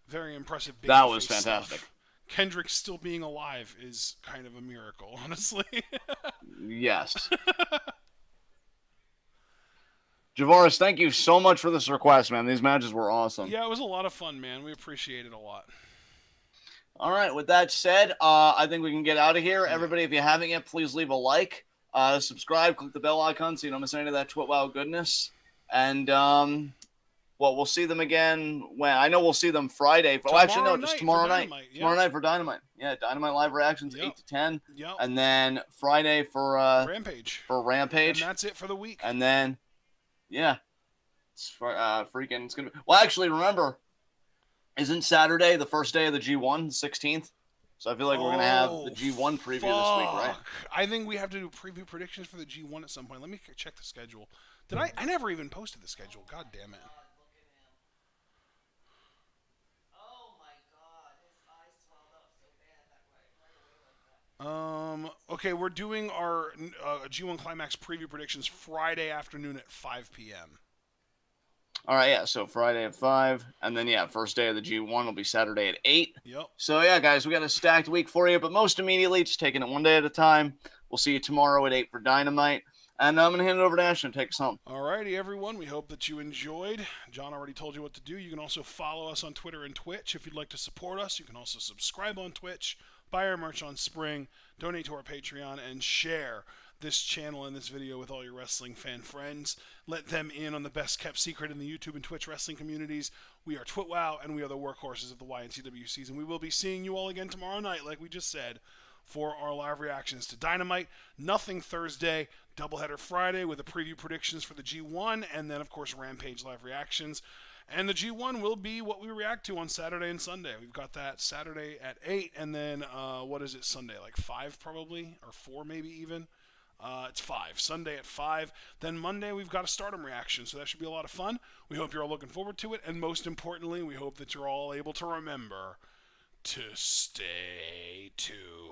Very impressive. That was fantastic. Kendrick still being alive is kind of a miracle, honestly. Yes. Javaris, thank you so much for this request, man. These matches were awesome. Yeah, it was a lot of fun, man. We appreciate it a lot. All right, with that said, I think we can get out of here. Everybody, if you haven't yet, please leave a like, subscribe, click the bell icon so you don't miss any of that TWitWoW goodness. And, we'll see them again when? I know we'll see them Friday. But, just tomorrow night. Yeah. Tomorrow night for Dynamite. Yeah, Dynamite live reactions, 8 to 10. Yep. And then Friday for Rampage. Rampage. And that's it for the week. And then, yeah, it's freaking. It's gonna be. Well, actually, remember, isn't Saturday the first day of the G1, 16th? So I feel like we're gonna have the G1 preview this week, right? I think we have to do preview predictions for the G1 at some point. Let me check the schedule. Did I never even posted the schedule. God damn it. God, look at him. Oh my God, his eyes swelled up so bad right away like that. Okay, we're doing our G1 Climax preview predictions Friday afternoon at 5 p.m. All right, yeah. So Friday at 5, and then first day of the G1 will be Saturday at 8. Yep. So yeah, guys, we got a stacked week for you, but most immediately, just taking it one day at a time. We'll see you tomorrow at 8 for Dynamite. And I'm going to hand it over to Ashton to take us home. Alrighty, everyone. We hope that you enjoyed. John already told you what to do. You can also follow us on Twitter and Twitch. If you'd like to support us, you can also subscribe on Twitch, buy our merch on Spring, donate to our Patreon, and share this channel and this video with all your wrestling fan friends. Let them in on the best kept secret in the YouTube and Twitch wrestling communities. We are TWitWoW, and we are the workhorses of the YNCW season. We will be seeing you all again tomorrow night, like we just said, for our live reactions to Dynamite. Nothing Thursday, doubleheader Friday with the preview predictions for the G1, and then, of course, Rampage live reactions. And the G1 will be what we react to on Saturday and Sunday. We've got that Saturday at 8, and then, what is it, Sunday? Like 5 probably? Or 4 maybe even? It's 5. Sunday at 5. Then Monday we've got a Stardom reaction, so that should be a lot of fun. We hope you're all looking forward to it, and most importantly, we hope that you're all able to remember to stay tuned.